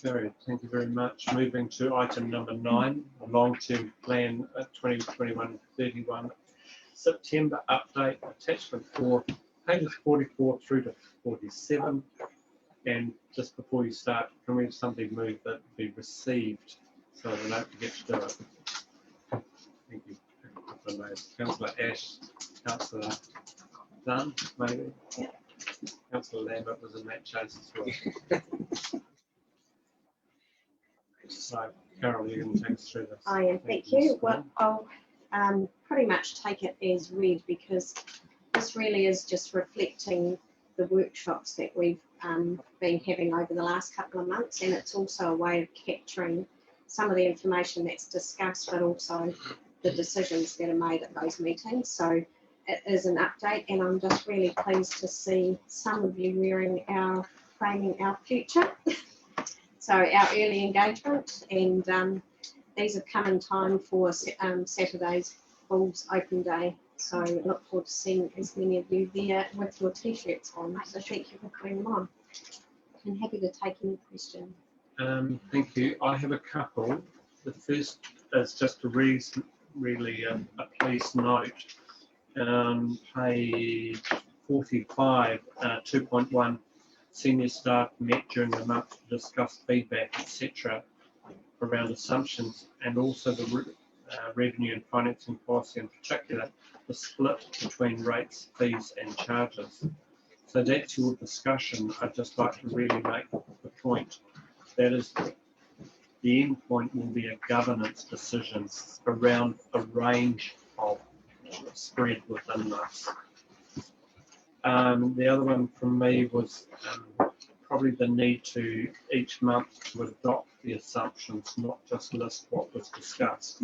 Carried. Thank you very much. Moving to item number 9, the long-term plan 2021-31 September update, attachment 4, pages 44 through to 47. And just before you start, can we have somebody move that be received so we don't forget to do it? Thank you. Councillor Ash, Councillor Dunn, maybe? Yeah. Councillor Lambert was in that chase as well. So, Carol, you can take us through this. I am, thank you. Well, I'll pretty much take it as read, because this really is just reflecting the workshops that we've been having over the last couple of months, and it's also a way of capturing some of the information that's discussed, but also the decisions that are made at those meetings. So it is an update, and I'm just really pleased to see some of you wearing our Framing Our Future. So our early engagement, and these have come in time for Saturday's Bulls Open Day. So I look forward to seeing as many of you there with your t-shirts on. So thank you for putting them on. I'm happy to take any questions. Thank you. I have a couple. The first is just a really a please note. Page 45, 2.1. Senior staff met during the month to discuss feedback, etc., around assumptions, and also the revenue and financing policy, in particular, the split between rates, fees, and charges. So that's your discussion. I'd just like to really make the point. That is, the end point will be a governance decision around a range of spread within this. The other one from me was probably the need to each month to adopt the assumptions, not just list what was discussed,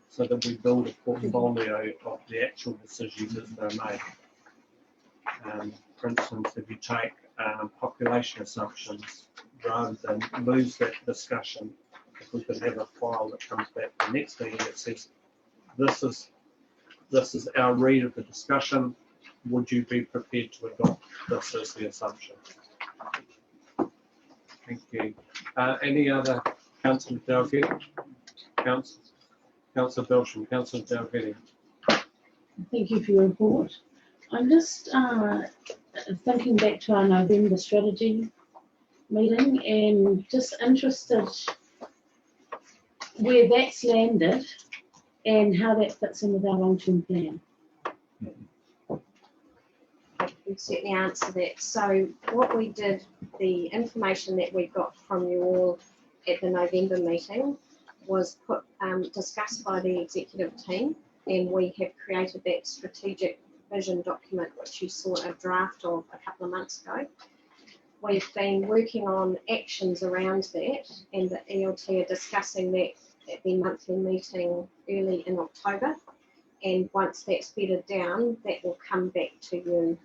so that we build a portfolio of the actual decisions as they're made. For instance, if you take population assumptions, rather than lose that discussion, if we could have a file that comes back the next meeting that says, this is our read of the discussion, would you be prepared to adopt this as the assumption? Thank you. Any other, Councillor Dalgety? Councillor Belsham, Councillor Dalgety. Thank you for your report. I'm just thinking back to our November strategy meeting and just interested where that's landed and how that fits in with our long-term plan. I can certainly answer that. So what we did, the information that we got from you all at the November meeting was discussed by the executive team, and we have created that strategic vision document, which you saw a draft of a couple of months ago. We've been working on actions around that, and the ELT are discussing that at the monthly meeting early in October. And once that's bedded down, that will come back to you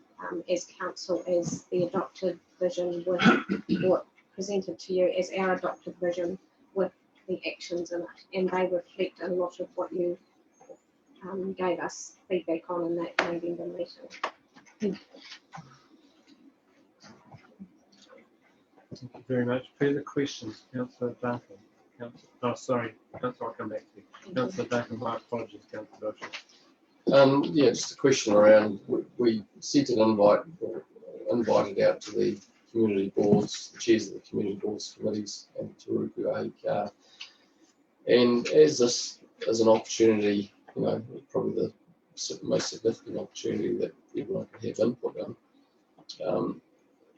as council as the adopted vision with, or presented to you as our adopted vision with the actions in it. And they reflect a lot of what you gave us feedback on in that November meeting. Thank you very much. Further questions, Councillor Duncan? Councillor, I'll come back to you. Councillor Duncan, my apologies, Councillor Belsham. Yeah, just a question around, we sent an invite, or invited out to the community boards, the chairs of the community boards committees, and to Ruku Ahikar. And as this is an opportunity, you know, probably the most significant opportunity that everyone can have input in,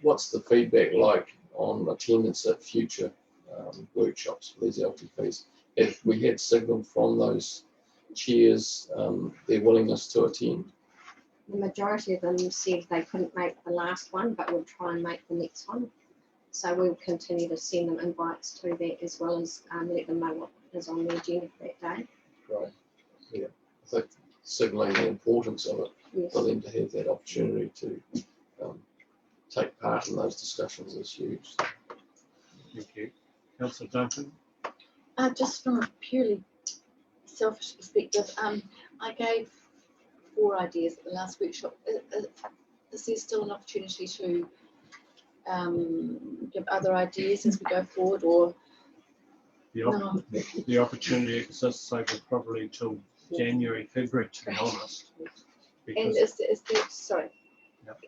what's the feedback like on attendance at future workshops for these LTPs? If we had signalled from those chairs their willingness to attend? The majority of them said they couldn't make the last one, but will try and make the next one. So we'll continue to send them invites to that, as well as let them know what is on the agenda for that day. Right, yeah. I think signalling the importance of it, yes, for them to have that opportunity to take part in those discussions is huge. Thank you. Councillor Duncan? Just from a purely selfish perspective, I gave 4 ideas at the last workshop. Is there still an opportunity to give other ideas as we go forward, or no? The opportunity exists over probably till January, February, to be honest. And is there, sorry,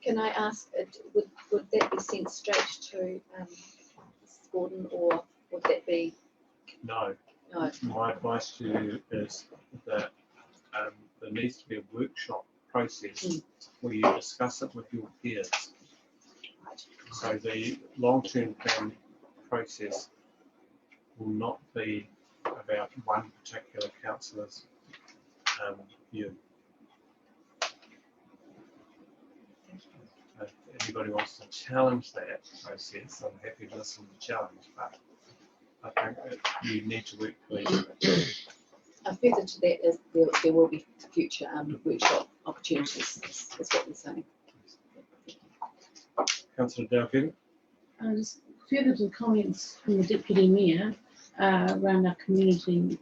can I ask, would that be sent straight to Mrs. Gordon, or would that be? No. No. My advice to you is that there needs to be a workshop process where you discuss it with your peers. So the long-term plan process will not be about one particular councillor's view. If anybody wants to challenge that process, I'm happy to listen to the challenge, but I think that you need to work collaboratively. A further to that is there will be future workshop opportunities, is what we're saying. Councillor Dalgety? Just further to the comments from the Deputy Mayor around our community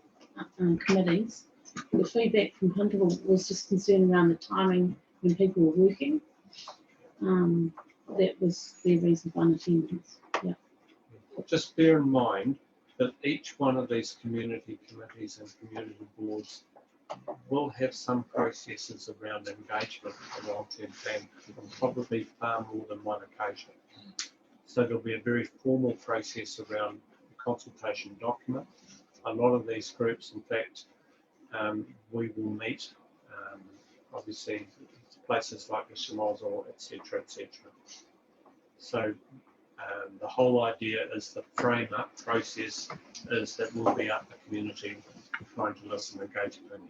committees, the feedback from Hunterville was just concerned around the timing when people were working. That was their reason for unattendance. Yeah. Just bear in mind that each one of these community committees and community boards will have some processes around engagement with the long-term plan, and probably far more than one occasion. So there'll be a very formal process around the consultation document. A lot of these groups, in fact, we will meet, obviously, places like the Shemosol, etc., etc. So the whole idea is the frame-up process is that we'll be up the community trying to listen and engage with them.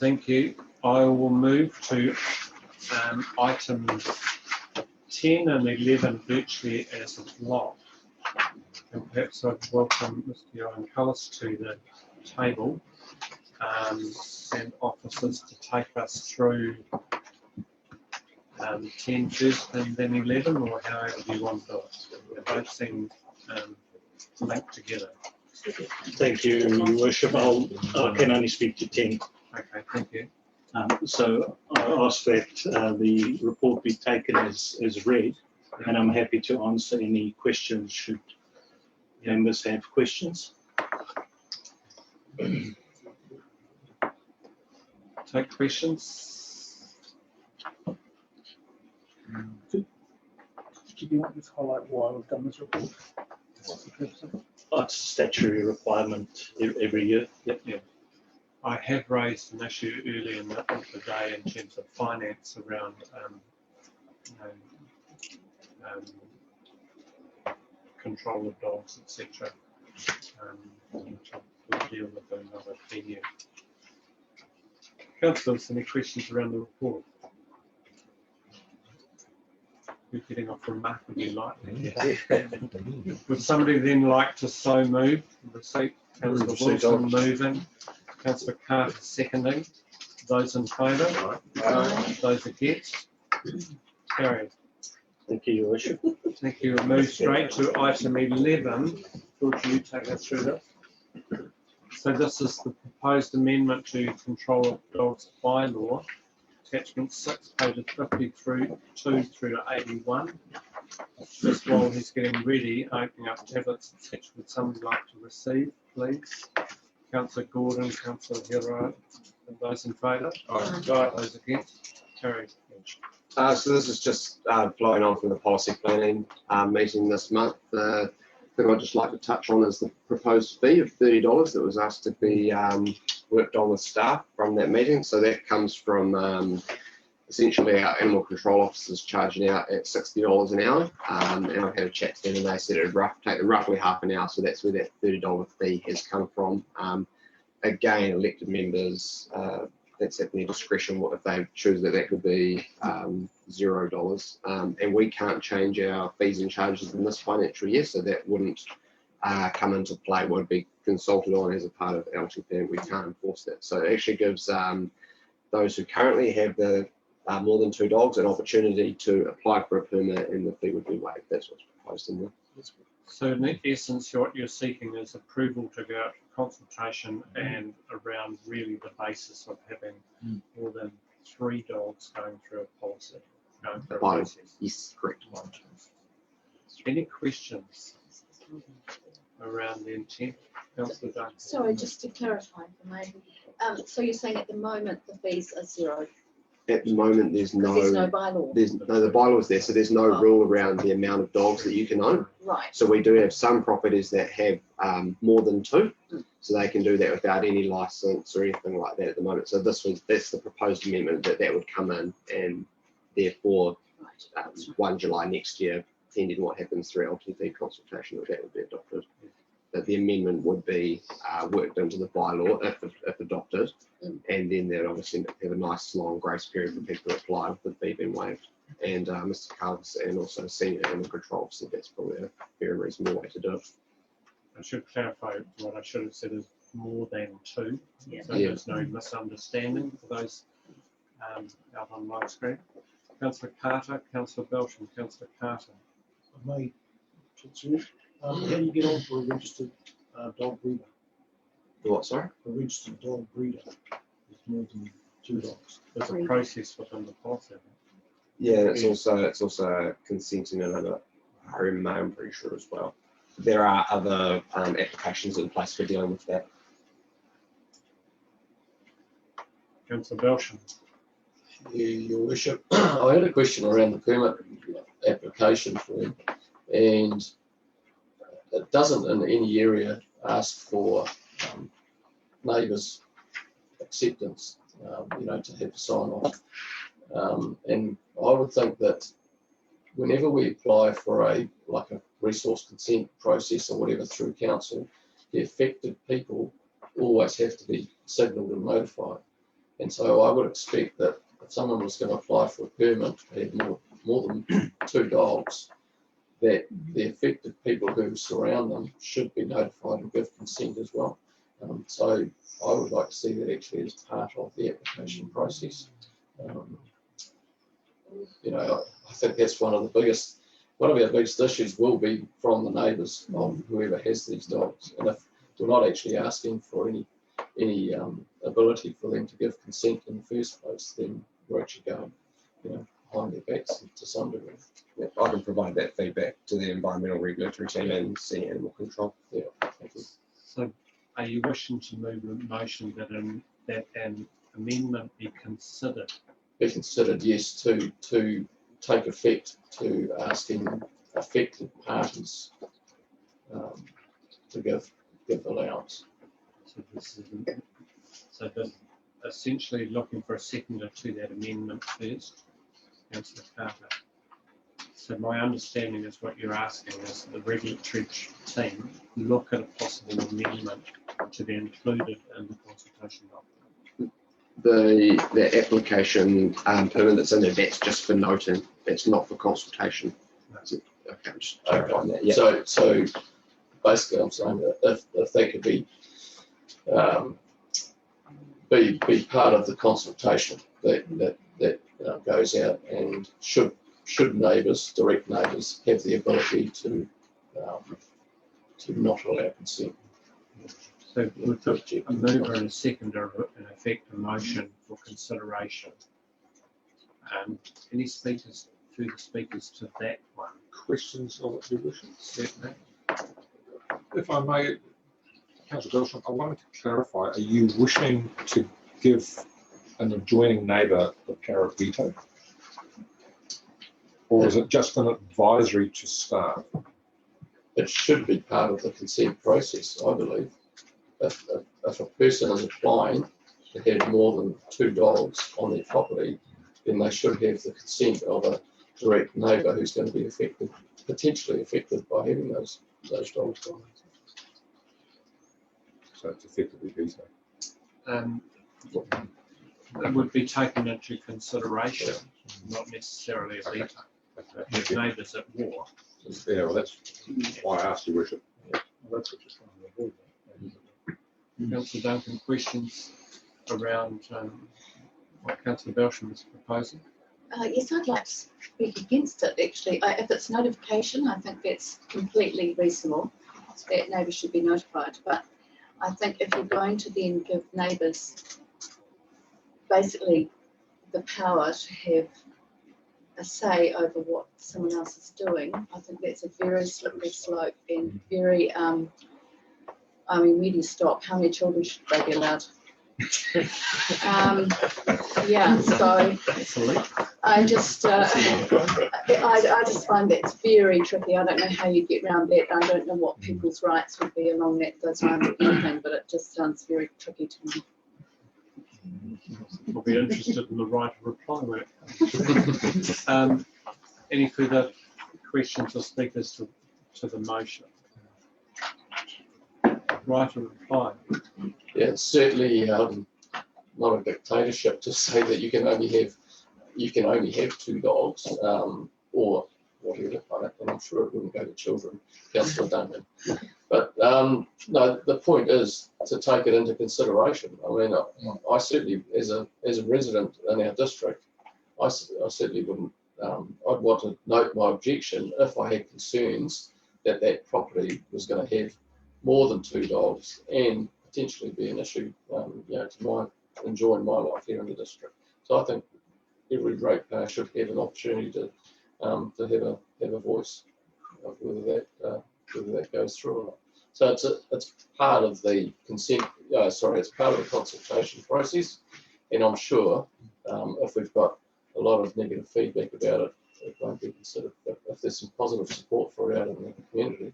Thank you. I will move to items 10 and 11 virtually as a block. And perhaps I'd welcome Mr. Johan Cullis to the table and officers to take us through 10 first and then 11, or however you want to do it. They both seem linked together. Thank you, Your Worship. I can only speak to 10. Okay, thank you. So I ask that the report be taken as read, and I'm happy to answer any questions should members have questions. Take questions. Did you want to highlight why we've done this report? What's the purpose of it? It's a statutory requirement every year. Yep. Yeah. I have raised an issue earlier in the day in terms of finance around control of dogs, etc. Which I'll deal with in another venue. Councillors, any questions around the report? You're getting off remarkably lightly. Would somebody then like to so move? Receipt, Councillor Wilson moving, Councillor Carter seconding. Those in favour? Those against? Carried. Thank you, Your Worship. Thank you. We'll move straight to item 11. George, you take us through this. So this is the proposed amendment to control of dogs bylaw, attachment 6, pages 50 through to 81. Just while he's getting ready, opening up tablets, etc. Would somebody like to receive, please? Councillor Gordon, Councillor Hero, and those in favour? Those against? Carried. So this is just flowing on from the policy planning meeting this month. The thing I'd just like to touch on is the proposed fee of $30 that was asked to be worked on with staff from that meeting. So that comes from essentially our animal control officers charging out at $60 an hour. And I had a chat to them and they said it would take them roughly half an hour. So that's where that $30 fee has come from. Again, elected members, that's at their discretion. What if they choose that could be $0, and we can't change our fees and charges in this financial year, so that wouldn't come into play. Would be consulted on as a part of LTP, and we can't enforce that. So it actually gives those who currently have the more than 2 dogs an opportunity to apply for a permit, and the fee would be waived. That's what's proposed in there. So in essence, what you're seeking is approval to go out for consultation and around really the basis of having more than 3 dogs going through a policy, going through a process. Yes, correct. Any questions around the intent? Councillor Duncan. Sorry, just to clarify for me. So you're saying at the moment the fees are $0? At the moment, there's no bylaw. The bylaw is there, so there's no rule around the amount of dogs that you can own. Right. So we do have some properties that have more than 2, so they can do that without any license or anything like that at the moment. So that's the proposed amendment that would come in, and therefore 1 July next year, pending what happens through LTP consultation, that would be adopted. That the amendment would be worked into the bylaw if adopted, and then they'd obviously have a nice long grace period for people to apply with the fee being waived. And Mr. Carvis and also Senior Animal Control said that's probably a very reasonable way to do it. I should clarify what I should have said is more than 2, so Yeah. there's no misunderstanding for those out on my screen. Councillor Carter, Councillor Belsham, Councillor Carter. I may talk to you. How do you get on for a registered dog breeder? What, sorry? A registered dog breeder with more than 2 dogs. There's a process within the policy. Yeah, it's also consenting and another I'm pretty sure as well. There are other applications in place for dealing with that. Councillor Belsham. Your Worship, I had a question around the permit application form, and it doesn't in any area ask for neighbours' acceptance, to have a sign off. And I would think that whenever we apply for a resource consent process or whatever through council, the affected people always have to be signalled and notified. And so I would expect that if someone was going to apply for a permit to have more than 2 dogs, that the affected people who surround them should be notified and give consent as well. So I would like to see that actually as part of the application process. I think that's one of our biggest issues will be from the neighbours of whoever has these dogs. And we're not actually asking for any ability for them to give consent in the first place, then we're actually going, behind their backs to some degree. Yeah, I can provide that feedback to the environmental regulatory team and see animal control. Yeah, thank you. So are you wishing to move a motion that an amendment be considered? Be considered, yes, to take effect to asking affected parties to give allowance. So this is essentially looking for a seconder to that amendment first, Councillor Carter. So my understanding is what you're asking is the regulatory team look at a possible amendment to be included in the consultation document. The application permit that's in there, that's just for noting. That's not for consultation. Okay, I'm just clarifying that. Yeah. So basically, I'm saying that if they could be part of the consultation that goes out, and should neighbours, direct neighbours, have the ability to not allow consent. So with a mover and a seconder, in effect, a motion for consideration. Any speakers, further speakers to that one? Questions of your wishes? Certainly. If I may, Councillor Belsham, I wanted to clarify, are you wishing to give an adjoining neighbour the power of veto? Or is it just an advisory to staff? It should be part of the consent process, I believe. If a person is applying to have more than 2 dogs on their property, then they should have the consent of a direct neighbour who's going to be affected, potentially affected by having those dogs on. So it's effectively veto. It would be taken into consideration, not necessarily a veto. If neighbours at war. Yeah, well, that's why I asked your worship. Councillor Duncan, questions around what Councillor Belsham is proposing? Yes, I'd like to speak against it, actually. If it's notification, I think that's completely reasonable. That neighbours should be notified. But I think if you're going to then give neighbours basically the power to have a say over what someone else is doing, I think that's a very slippery slope and very, where do you stop? How many children should they be allowed? Yeah, so I just find that's very tricky. I don't know how you get around that. I don't know what people's rights would be along those lines of anything, but it just sounds very tricky to me. We'll be interested in the right of reply, mate. Any further questions or speakers to the motion? Right of reply. Yeah, it's certainly not a dictatorship to say that you can only have 2 dogs, or whatever. And I'm sure it wouldn't go to children, Councillor Duncan. But no, the point is to take it into consideration. I mean, I certainly, as a resident in our district, I certainly wouldn't. I'd want to note my objection if I had concerns that property was going to have more than 2 dogs and potentially be an issue, to enjoying my life here in the district. So I think every ratepayer should have an opportunity to have a voice of whether that goes through or not. So it's part of the consent. It's part of the consultation process, and I'm sure if we've got a lot of negative feedback about it, it won't be considered. But if there's some positive support for it out in the community,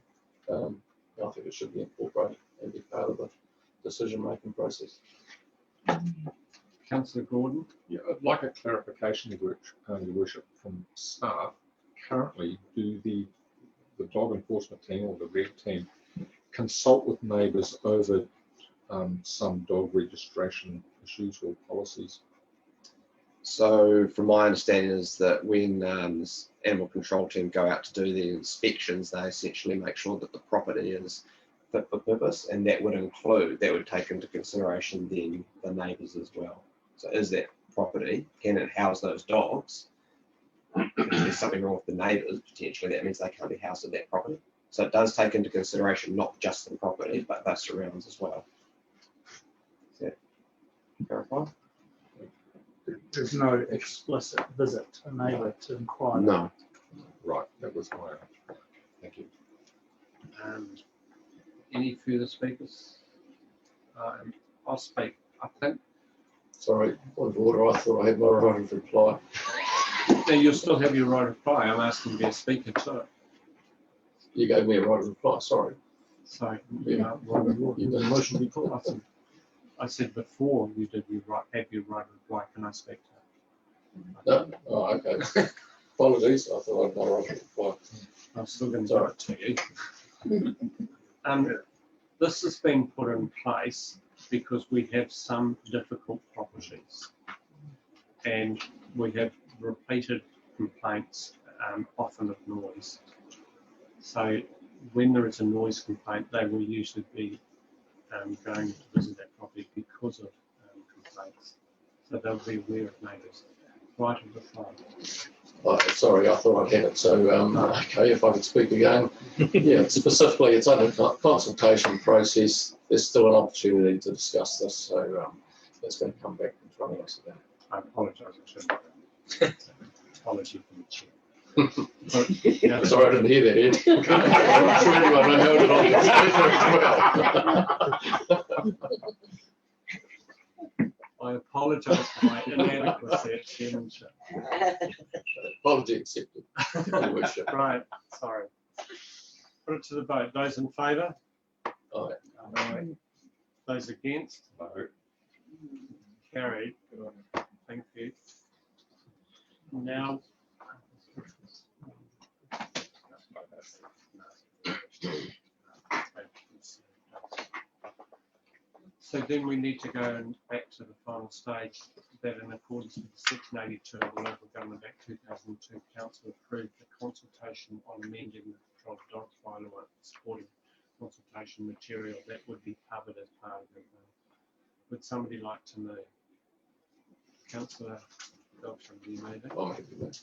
I think it should be incorporated and be part of the decision-making process. Councillor Gordon? Yeah, I'd like a clarification, Your Worship, from staff. Currently, do the dog enforcement team or the red team consult with neighbours over some dog registration issues or policies? So from my understanding is that when this animal control team go out to do the inspections, they essentially make sure that the property is fit for purpose, and that would take into consideration then the neighbours as well. So is that property, can it house those dogs? If there's something wrong with the neighbours, potentially that means they can't be housed at that property. So it does take into consideration not just the property, but that surrounds as well. Is that clarified? There's no explicit visit to a neighbour to inquire. No. Right, that was my, thank you. Any further speakers? I'll speak. I think. Sorry, point of order, I thought I had my right of reply. No, you'll still have your right of reply. I'm asking to be a speaker too. You gave me a right of reply, sorry. So, Yeah. the motion be put. I said before you did your right, have your right of reply. Can I speak to No? Oh, okay. Apologies, I thought I had my right of reply. I'm still going to do it to you. This has been put in place because we have some difficult properties and we have repeated complaints, often of noise. So when there is a noise complaint, they will usually be going to visit that property because of complaints. So they'll be aware of neighbours. Right of the phone. Sorry, I thought I had it. So, okay, if I could speak again. Yeah, specifically, it's under consultation process. There's still an opportunity to discuss this, so it's going to come back in front of us again. I apologise. I should apology from the chair. Sorry, I didn't hear that, Ed. I'm sure everyone heard it on the speaker as well. I apologise for my inadequacy at chairmanship. Apology accepted. Your worship. Right, sorry. Put it to the vote. Those in favour? Aye. Aye. Those against? No. Carried. Thank you. Now. So then we need to go back to the final stage that in accordance with Section 82 of the Local Government Act 2002, Council approved the consultation on amending the Control of Dogs bylaw and supporting consultation material that would be covered as part of it. Would somebody like to move? Councillor Beltram, do you move it? I'll make the move.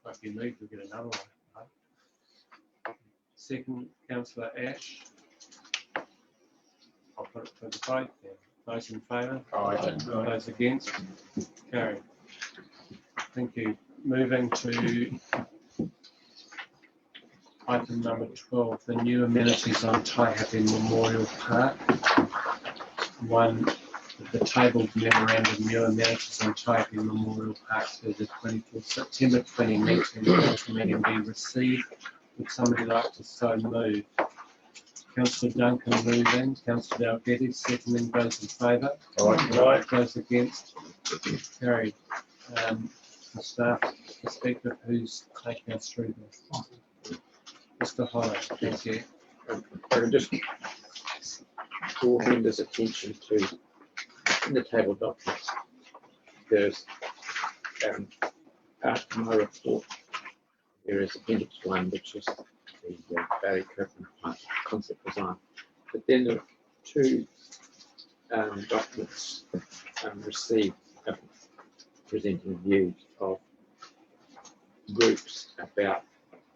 If you move, you'll get another one. Right? Second, Councillor Ash. I'll put it to the vote then. Those in favour? Aye. Those against? Carried. Thank you. Moving to item number 12, the new amenities on Taihape Memorial Park. One, the tabled memorandum new amenities on Taihape Memorial Park to the 24th September 20 meeting. Council meeting be received. Would somebody like to so move? Councillor Duncan moving, Councillor Dalgety seconding. Those in favour? Aye. Those against? Carried. The staff perspective, who's taking us through this? Mr. Hollow, thank you. I can just draw members' attention to in the table documents. There's after my report, there is Appendix 1, which is the Barry Kirkman concept design. But then there are two documents received presenting views of groups about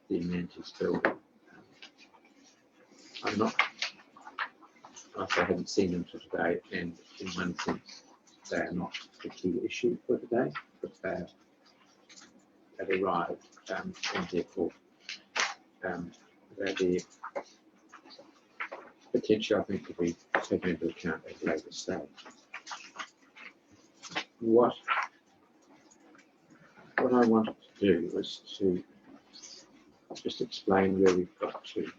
the amenities building. I'm not, I haven't seen them for today, and in one sense, they are not the key issue for today, but they have arrived, and therefore they're the potential, I think, to be taken into account at a later stage. What I wanted to do was to just explain where we've got to.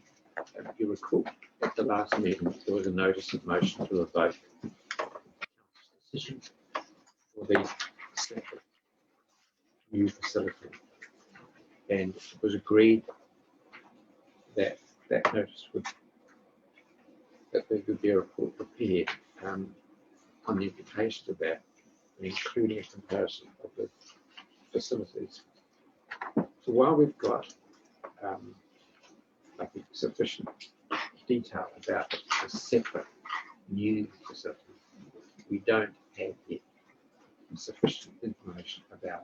You recall at the last meeting there was a notice of motion to revoke decision for the new facility, and it was agreed that that notice would, that there would be a report prepared on the implications of that, including a comparison of the facilities. So while we've got, I think, sufficient detail about a separate new facility, we don't have yet sufficient information about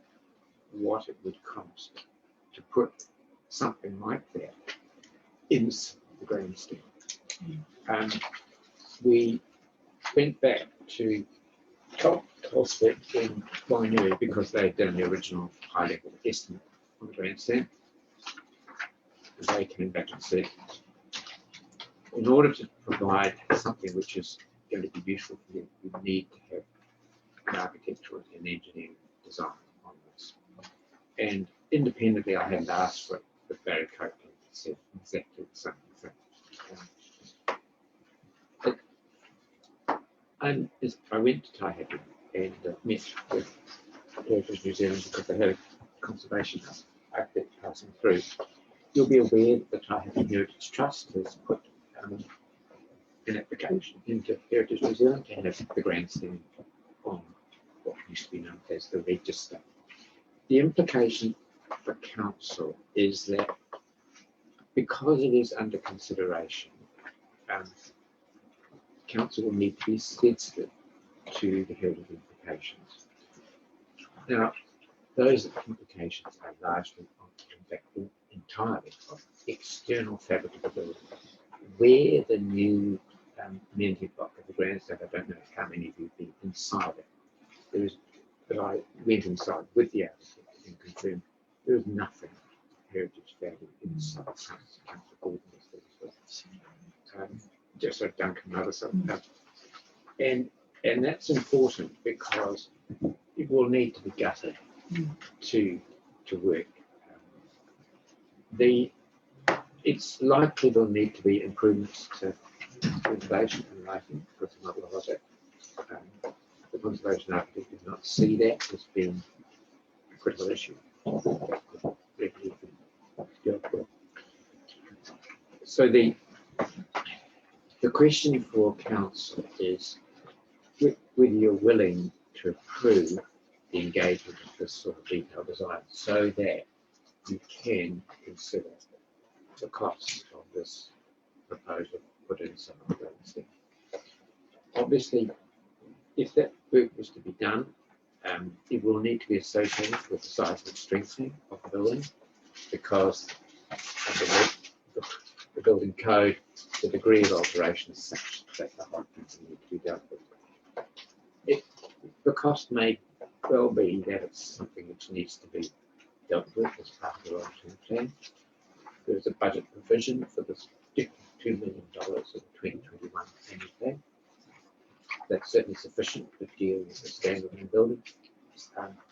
what it would cost to put something like that is the grandstand. We went back to Colsbeck in Wainui because they'd done the original high-level estimate on the grandstand. They came back and said, in order to provide something which is going to be useful for them, we need to have an architectural and engineering design on this. And independently, I hadn't asked for it, but Barry Copeland said exactly the same thing. I went to Taihape and met with Heritage New Zealand because they had a conservation architect passing through. You'll be aware that the Taihape Heritage Trust has put an application into Heritage New Zealand to have the grandstand on what used to be known as the register. The implication for council is that because it is under consideration, council will need to be sensitive to the heritage implications. Now, those implications are largely, in fact, entirely of external fabric of the building. Where the new amenity block of the grandstand, I don't know how many of you have been inside it. But I went inside with the architect and confirmed there is nothing heritage value inside council building. Just like Duncan and others. And that's important because it will need to be gutted to work. It's likely there'll need to be improvements to ventilation and lighting, because not a lot of it. The conservation architect did not see that as being a critical issue. So the question for council is whether you're willing to approve the engagement of this sort of detailed design so that you can consider the costs of this proposal put in some of those things. Obviously, if that work was to be done, it will need to be associated with the seismic strengthening of the building, because under the building code, the degree of alteration is such that the whole thing needs to be dealt with. The cost may well be that it's something which needs to be dealt with as part of the long-term plan. There's a budget provision for this $2 million in the 2021 annual plan. That's certainly sufficient to deal with the standard in the building.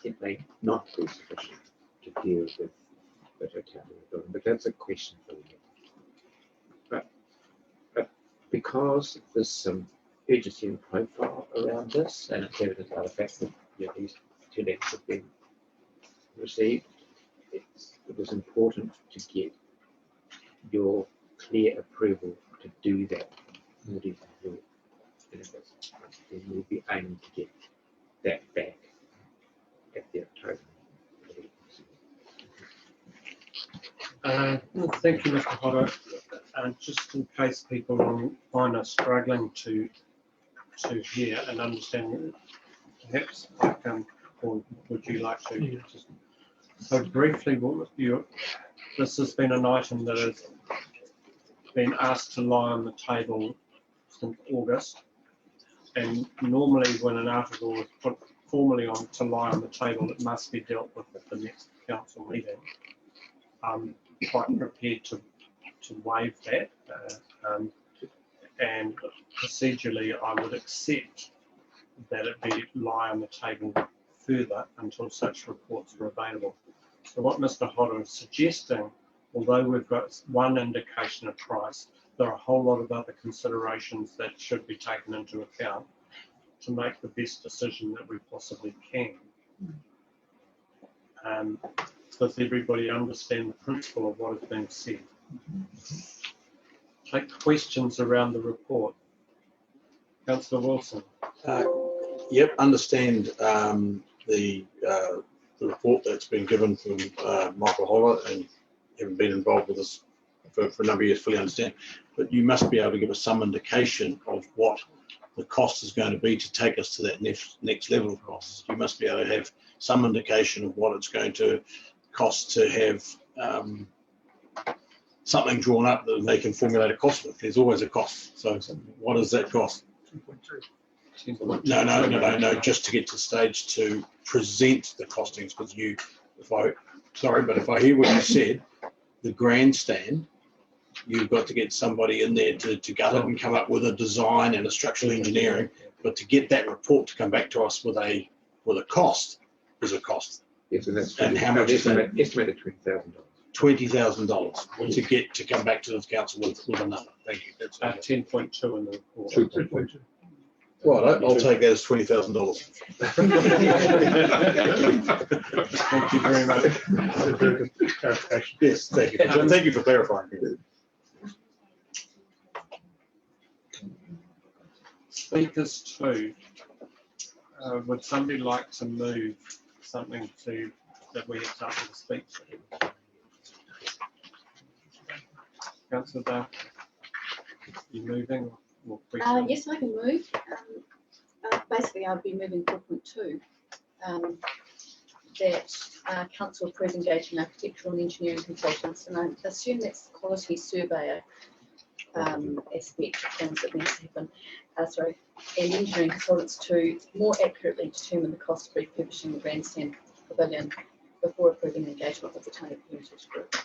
It may not be sufficient to deal with the totality of the building, but that's a question for you. But because there's some urgency and profile around this, and it's evident by the fact that these 2 letters have been received, it was important to get your clear approval to do that more detailed work. And we'll be aiming to get that back at the October. Thank you, Mr. Hodder. Just in case people online are struggling to hear and understand, perhaps I can, or would you like to? So briefly, this has been an item that has been asked to lie on the table since August, and normally when an article is put formally on to lie on the table, it must be dealt with at the next council meeting. I'm quite prepared to waive that, and procedurally I would accept that it be lie on the table further until such reports are available. So what Mr. Hodder is suggesting, although we've got one indication of price, there are a whole lot of other considerations that should be taken into account to make the best decision that we possibly can. Does everybody understand the principle of what is being said? Take questions around the report. Councillor Wilson. Yep, understand the report that's been given from Michael Hodder, and having been involved with this for a number of years, fully understand. But you must be able to give us some indication of what the cost is going to be to take us to that next level of costs. You must be able to have some indication of what it's going to cost to have something drawn up that they can formulate a cost with. There's always a cost. So what does that cost? No, just to get to the stage to present the costings, because if I hear what you said, the grandstand, you've got to get somebody in there to gut it and come up with a design and a structural engineering, but to get that report to come back to us with a cost is a cost. Yes, and that's. And how much is that? Estimated $20,000. $20,000 to come back to the council with a number. Thank you. That's 10.2 in the report. 2.2. Well, I'll take that as $20,000. Thank you very much. Yes, thank you. And thank you for clarifying. Speakers 2. Would somebody like to move something that we have something to speak to? Councillor Dale, you moving? Or Yes, I can move. Basically, I'd be moving 4.2. That council approve engaging architectural and engineering consultants, and I assume that's the quality surveyor aspect of things that needs to happen. And engineering consultants to more accurately determine the cost of refurbishing the grandstand pavilion before approving engagement with the Tainui Heritage Group.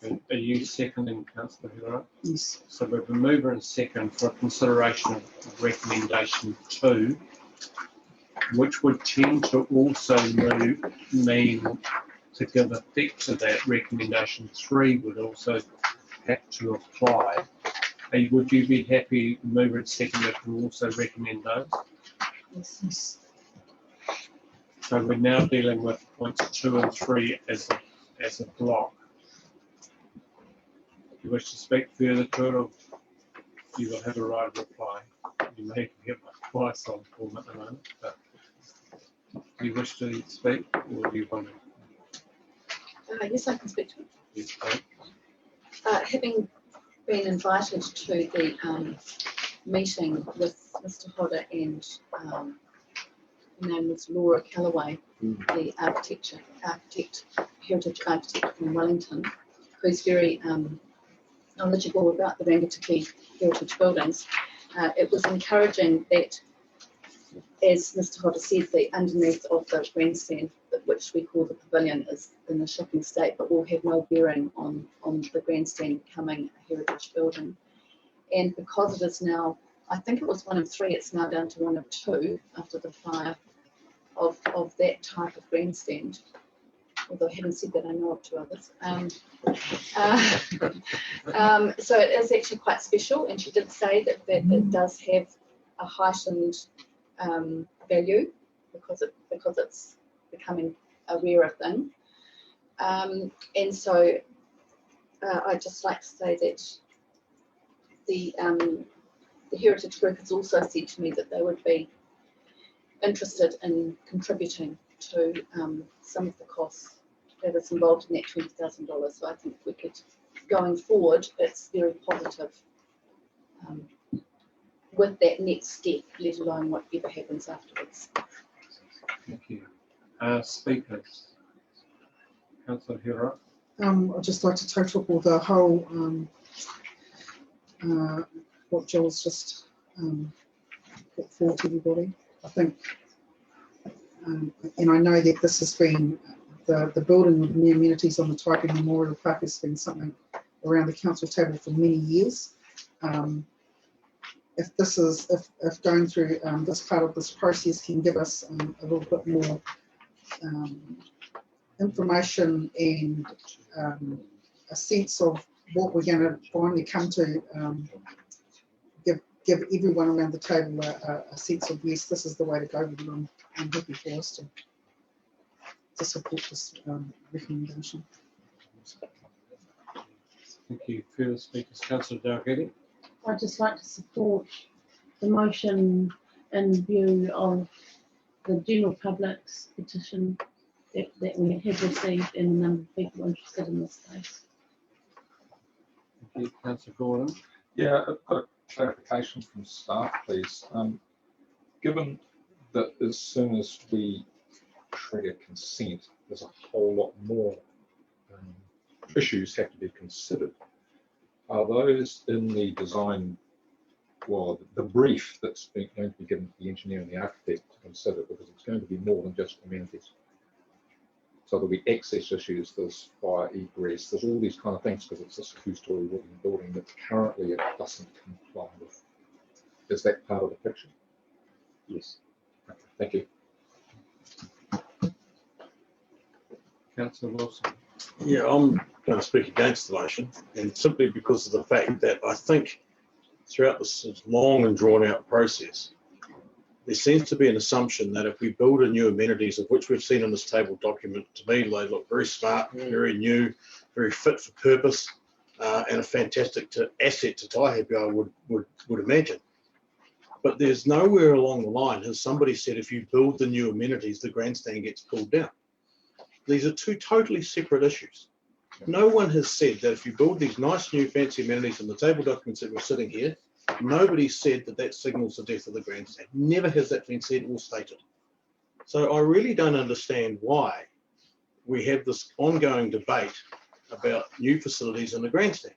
Okay. Are you seconding, Councillor Hira? Yes. So we have a mover and second for consideration of recommendation 2, which would tend to also mean to give effect to that recommendation 3 would also have to apply. Would you be happy, mover and seconder, to also recommend those? Yes. So we're now dealing with points 2 and 3 as a block. If you wish to speak further to it, or you will have a right of reply. You may get twice on form at the moment, but do you wish to speak, or do you want to? Yes, I can speak to it. Yes, please. Having been invited to the meeting with Mr. Hodder and her name was Laura Callaway, the heritage architect from Wellington, who's very knowledgeable about the Rangitikei heritage buildings. It was encouraging that, as Mr. Hodder said, the underneath of the grandstand, which we call the pavilion, is in a shipping state, but will have no bearing on the grandstand becoming a heritage building. And because it is now, I think it was 1 of 3, it's now down to 1 of 2 after the fire of that type of grandstand. Although having said that, I know of 2 others. So it is actually quite special, and she did say that it does have a heightened value because it's becoming a rarer thing. And so I'd just like to say that the Heritage Group has also said to me that they would be interested in contributing to some of the costs that is involved in that $20,000. So I think if we could, going forward, it's very positive with that next step, let alone whatever happens afterwards. Thank you. Speakers. Councillor Hira. I'd just like to total up all the whole what Jill's just put forward to everybody. I think, and I know that this has been the building of new amenities on the Taipi Memorial Park has been something around the council table for many years. If going through this part of this process can give us a little bit more information and a sense of what we're going to finally come to, give everyone around the table a sense of, yes, this is the way to go with it. I'm happy for us to support this recommendation. Thank you. Further speakers. Councillor Dalgety. I'd just like to support the motion in view of the general public's petition that we have received and the number of people interested in this space. Thank you. Councillor Gordon. Yeah, I've got a clarification from staff, please. Given that as soon as we trigger consent, there's a whole lot more issues have to be considered. Are those in the design, well, the brief that's going to be given to the engineer and the architect to consider, because it's going to be more than just amenities. So there'll be access issues, there's fire egress, there's all these kind of things, because it's a 2-story wooden building that currently it doesn't comply with. Is that part of the picture? Yes. Okay, thank you. Councillor Wilson. Yeah, I'm going to speak against the motion, and simply because of the fact that I think throughout this long and drawn out process, there seems to be an assumption that if we build a new amenities, of which we've seen in this table document, to me, they look very smart, very new, very fit for purpose, and a fantastic asset to Taihape, I would imagine. But there's nowhere along the line has somebody said if you build the new amenities, the grandstand gets pulled down. These are two totally separate issues. No one has said that if you build these nice new fancy amenities in the table documents that we're sitting here, nobody said that that signals the death of the grandstand. Never has that been said or stated. So I really don't understand why we have this ongoing debate about new facilities in the grandstand.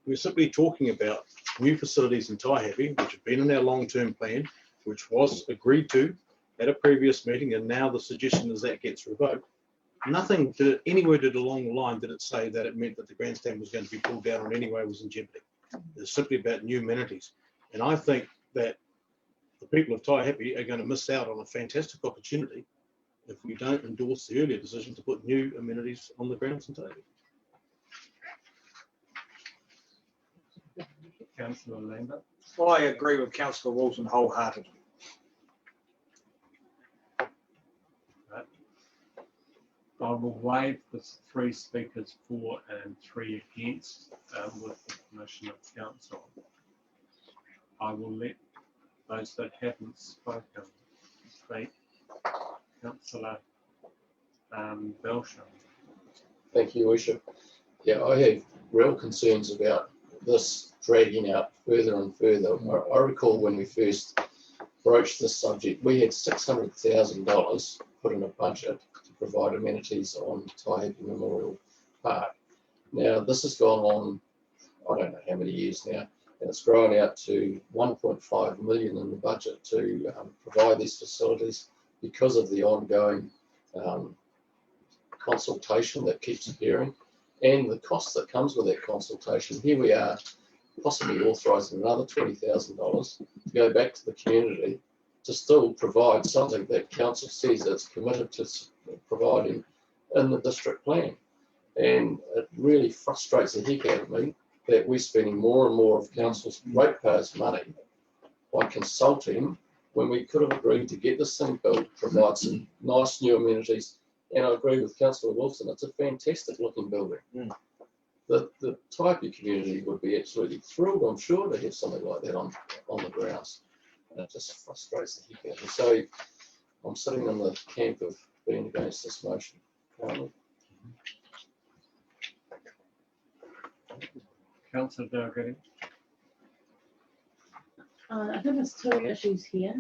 We're simply talking about new facilities in Taihape, which have been in our long-term plan, which was agreed to at a previous meeting, and now the suggestion is that gets revoked. Nothing anywhere did along the line did it say that it meant that the grandstand was going to be pulled down or in any way was in jeopardy. It's simply about new amenities. And I think that the people of Taihape are going to miss out on a fantastic opportunity if we don't endorse the earlier decision to put new amenities on the grounds in Taihape. Councillor Lambert. Well, I agree with Councillor Wilson wholeheartedly. I will waive the 3 speakers for and 3 against with the permission of council. I will let those that haven't spoken speak. Councillor Belsham. Thank you, Worship. Yeah, I have real concerns about this dragging out further and further. I recall when we first broached this subject, we had $600,000 put in a budget to provide amenities on Taihape Memorial Park. Now, this has gone on, I don't know how many years now, and it's grown out to 1.5 million in the budget to provide these facilities because of the ongoing consultation that keeps appearing and the cost that comes with that consultation. Here we are possibly authorising another $20,000 to go back to the community to still provide something that council says it's committed to providing in the district plan. And it really frustrates the heck out of me that we're spending more and more of council's ratepayers' money by consulting when we could have agreed to get this thing built, provide some nice new amenities. And I agree with Councillor Wilson, it's a fantastic looking building. The Taihape community would be absolutely thrilled, I'm sure, to have something like that on the grounds. And it just frustrates the heck out of me. So I'm sitting in the camp of being against this motion currently. Councillor Dalgety. I think there's 2 issues here.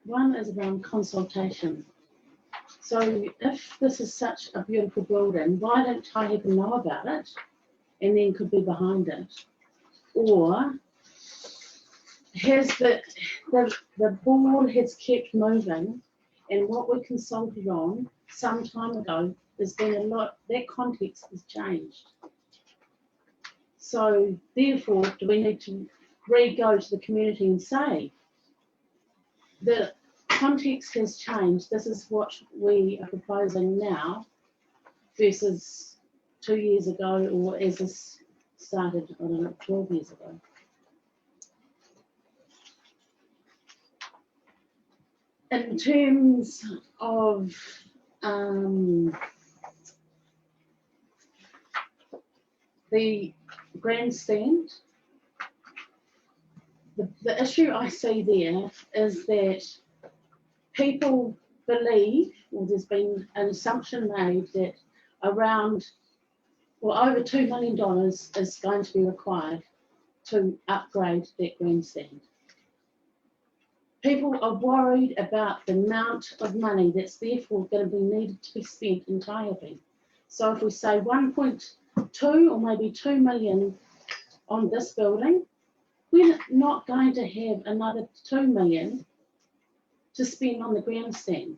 One is around consultation. So if this is such a beautiful building, why don't Taihape know about it and then could be behind it? Or has the board has kept moving, and what we consulted on some time ago, there's been a lot, that context has changed. So therefore, do we need to re-go to the community and say, the context has changed, this is what we are proposing now versus 2 years ago, or as this started, I don't know, 12 years ago. In terms of the grandstand, the issue I see there is that people believe, or there's been an assumption made that around, well, over $2 million is going to be required to upgrade that grandstand. People are worried about the amount of money that's therefore going to be needed to be spent in Taihape. So if we say 1.2 or maybe 2 million on this building, we're not going to have another 2 million to spend on the grandstand.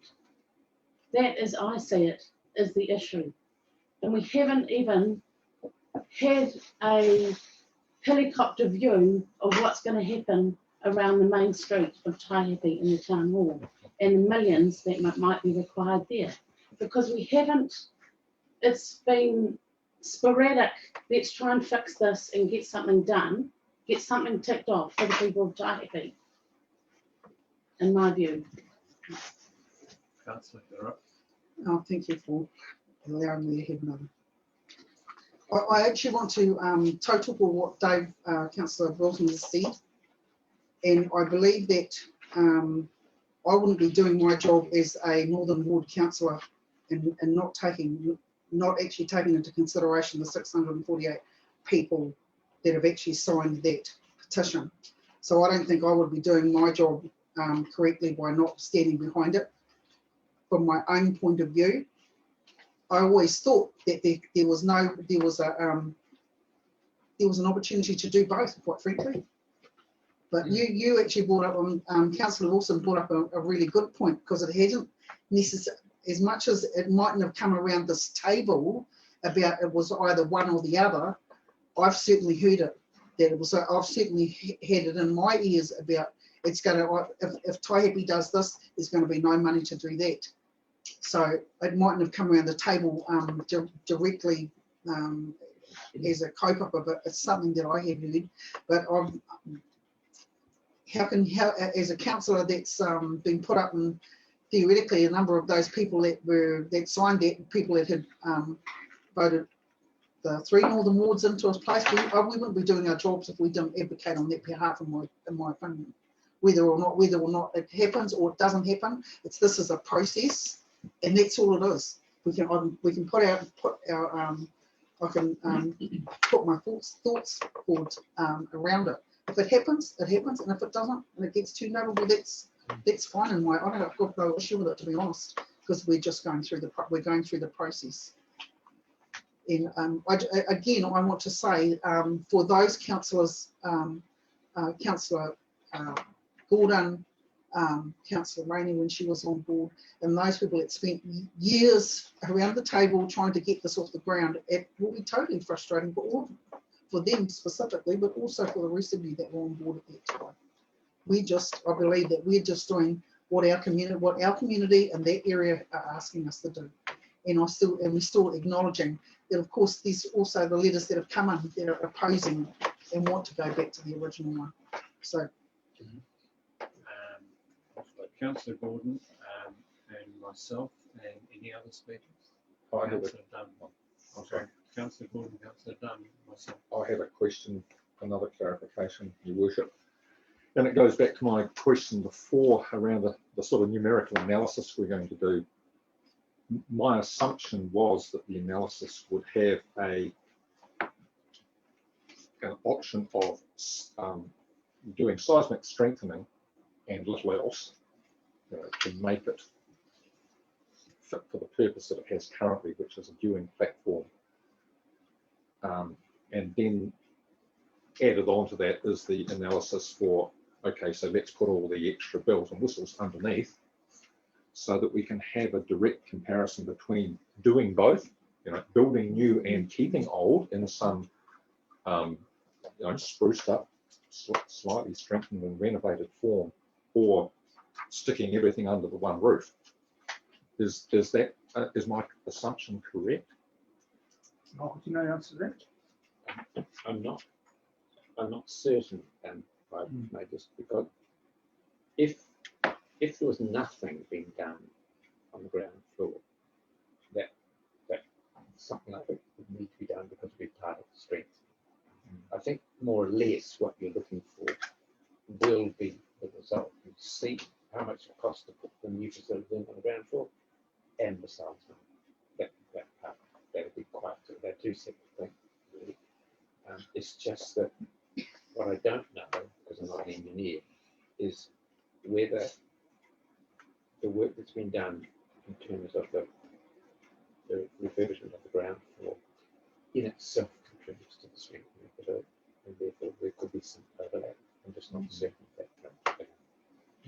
That, as I see it, is the issue. And we haven't even had a helicopter view of what's going to happen around the main street of Taihape in the town hall and the millions that might be required there. Because we haven't, it's been sporadic, let's try and fix this and get something done, get something ticked off for the people of Taihape, in my view. Councillor, you're up. Oh, thank you for allowing me to have another. I actually want to total for what Dave, Councillor Wilton has said. And I believe that I wouldn't be doing my job as a Northern Ward councillor and not actually taking into consideration the 648 people that have actually signed that petition. So I don't think I would be doing my job correctly by not standing behind it. From my own point of view, I always thought that there was an opportunity to do both, quite frankly. But you actually brought up, Councillor Wilson brought up a really good point, because it hasn't necessarily, as much as it mightn't have come around this table about it was either one or the other, I've certainly heard it, that it was, I've certainly had it in my ears about it's going to, if Taihape does this, there's going to be no money to do that. So it mightn't have come around the table directly as a kaupapa, but it's something that I have heard. But how as a councillor that's been put up, and theoretically a number of those people that signed that, people that had voted the 3 Northern Wards into a place, we wouldn't be doing our jobs if we didn't advocate on their behalf, in my opinion. Whether or not it happens or it doesn't happen, this is a process. And that's all it is. We can put our I can put my thoughts forward around it. If it happens, it happens, and if it doesn't, and it gets too notable, that's fine. I don't have got no issue with it, to be honest, because we're just going through the process. And again, I want to say for those councillors, Councillor Gordon, Councillor Rainey when she was on board, and those people that spent years around the table trying to get this off the ground, it will be totally frustrating for them specifically, but also for the rest of you that were on board at that time. I believe that we're just doing what our community and that area are asking us to do. And we're still acknowledging that, of course, there's also the letters that have come in that are opposing and want to go back to the original one. So. Councillor Gordon and myself, and any other speakers? Councillor Dunn. I'm sorry. Councillor Gordon, Councillor Dunn, myself. I have a question, another clarification, Your Worship. And it goes back to my question before around the sort of numerical analysis we're going to do. My assumption was that the analysis would have an option of doing seismic strengthening and little else, to make it fit for the purpose that it has currently, which is a viewing platform. And then added on to that is the analysis for, okay, so let's put all the extra bells and whistles underneath so that we can have a direct comparison between doing both, building new and keeping old in some, spruced up, slightly strengthened and renovated form, or sticking everything under the one roof. Is my assumption correct? Michael, do you know the answer to that? I'm not certain, and I may just, because if there was nothing being done on the ground floor, that something like it would need to be done because we're part of the strength. I think more or less what you're looking for will be the result. You see how much it costs to put the new facility in on the ground floor, and the sales that part. That would be quite, they're two separate things, really. It's just that what I don't know, because I'm not an engineer, is whether the work that's been done in terms of the the refurbishment of the ground floor in itself contributes to the strengthening of the building, and therefore there could be some overlap. I'm just not certain if that comes.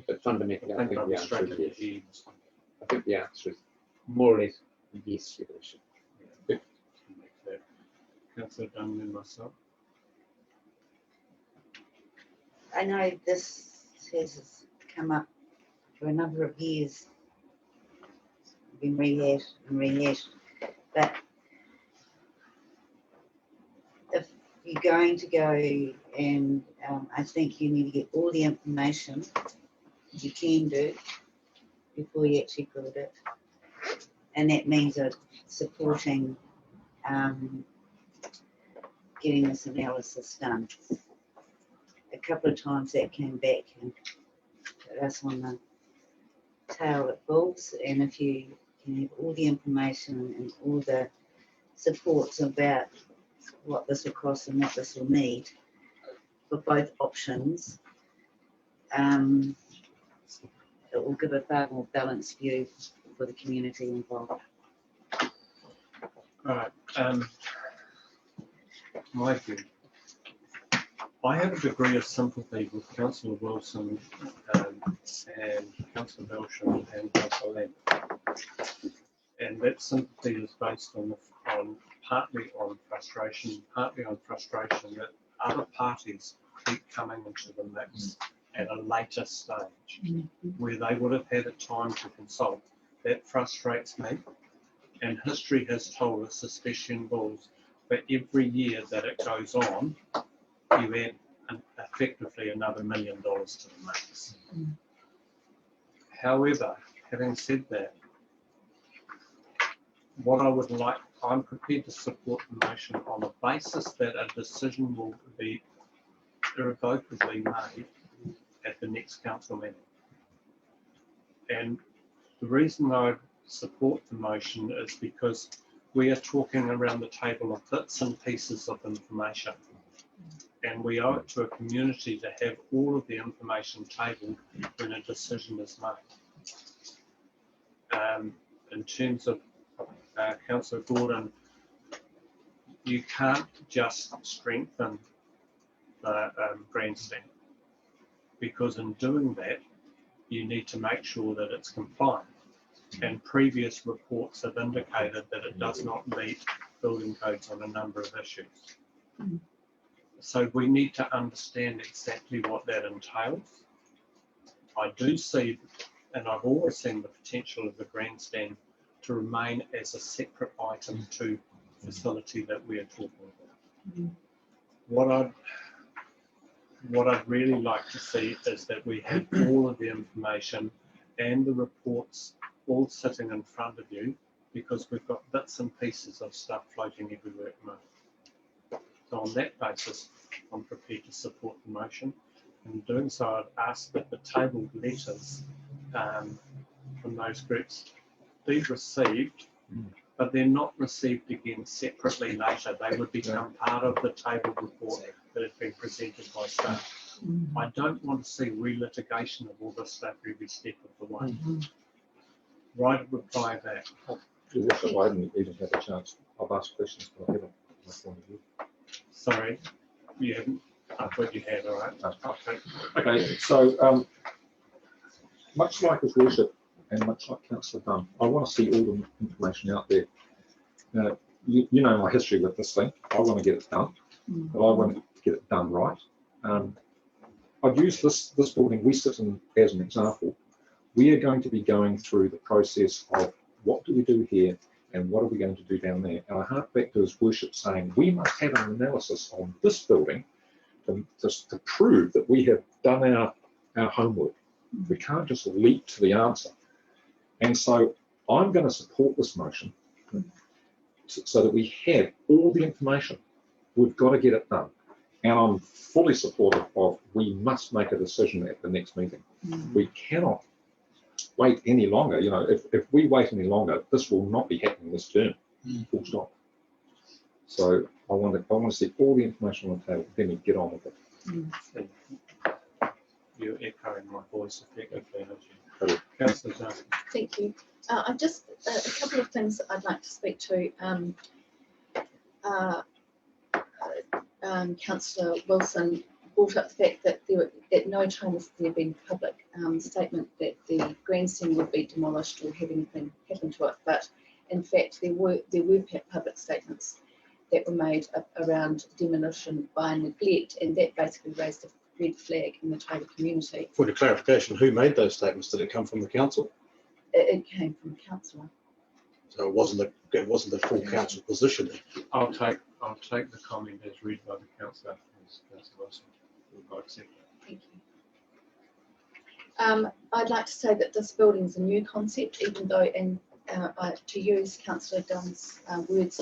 But fundamentally, I think the answer is yes. I think the answer is more or less yes, your worship. Councillor Dunn and myself. I know this has come up for a number of years, been rehashed and rehashed, but if you're going to go and I think you need to get all the information you can do before you actually build it, and that means supporting getting this analysis done. A couple of times that came back and put us on the tail it bulls, and if you can have all the information and all the supports about what this will cost and what this will need for both options, it will give a far more balanced view for the community involved. All right. My view. I have a degree of sympathy with Councillor Wilson and Councillor Belsham and Councillor Lamb. And that sympathy is based on partly on frustration that other parties keep coming into the mix at a later stage where they would have had a time to consult. That frustrates me. And history has told us, especially in Bulls, that every year that it goes on, you add effectively another $1 million to the mix. However, having said that, what I would like, I'm prepared to support the motion on the basis that a decision will be irrevocably made at the next council meeting. And the reason I support the motion is because we are talking around the table of bits and pieces of information. And we owe it to a community to have all of the information tabled when a decision is made. In terms of Councillor Gordon, you can't just strengthen the grandstand, because in doing that, you need to make sure that it's compliant. And previous reports have indicated that it does not meet building codes on a number of issues. So we need to understand exactly what that entails. I do see, and I've always seen the potential of the grandstand to remain as a separate item to facility that we are talking about. What I'd really like to see is that we have all of the information and the reports all sitting in front of you, because we've got bits and pieces of stuff floating everywhere at the moment. So on that basis, I'm prepared to support the motion. In doing so, I'd ask that the tabled letters from those groups be received, but they're not received again separately later. They would become part of the tabled report that has been presented by staff. I don't want to see relitigation of all this stuff every step of the way. Right, reply back. Your worship, I haven't even had a chance. I've asked questions, but I haven't. My point of view. Sorry, you haven't. I thought you had. All right. Okay. Okay. So, much like his worship and much like Councillor Dunn, I want to see all the information out there. Now, you know my history with this thing. I want to get it done, but I want to get it done right. I've used this building we sit in as an example. We are going to be going through the process of what do we do here and what are we going to do down there. And I hark back to his worship saying we must have an analysis on this building to prove that we have done our homework. We can't just leap to the answer. And so I'm going to support this motion so that we have all the information. We've got to get it done. And I'm fully supportive of we must make a decision at the next meeting. We cannot wait any longer. You know, if we wait any longer, this will not be happening this term. Full stop. So I want to see all the information on the table, then we get on with it. You're echoing my voice effectively, aren't you? Councillor Johnson. Thank you. I just, a couple of things that I'd like to speak to. Councillor Wilson brought up the fact that at no time has there been public statement that the grandstand would be demolished or have anything happen to it. But in fact, there were public statements that were made around demolition by neglect, and that basically raised a red flag in the Taylor community. For the clarification, who made those statements? Did it come from the council? It came from a councillor. So it wasn't the full council position. I'll take the comment as read by the councillor. Councillor Wilson. I'll accept it. Thank you. I'd like to say that this building is a new concept, even though, and to use Councillor Dunn's words,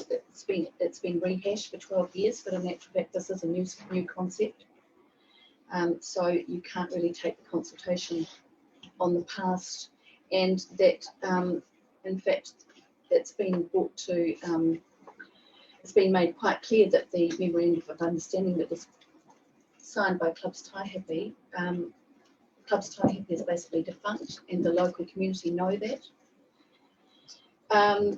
it's been rehashed for 12 years, but in actual fact, this is a new concept. So you can't really take the consultation on the past, and that in fact it's been brought to, it's been made quite clear that the memorandum of understanding that was signed by Clubs Taihape, Clubs Taihape is basically defunct, and the local community know that.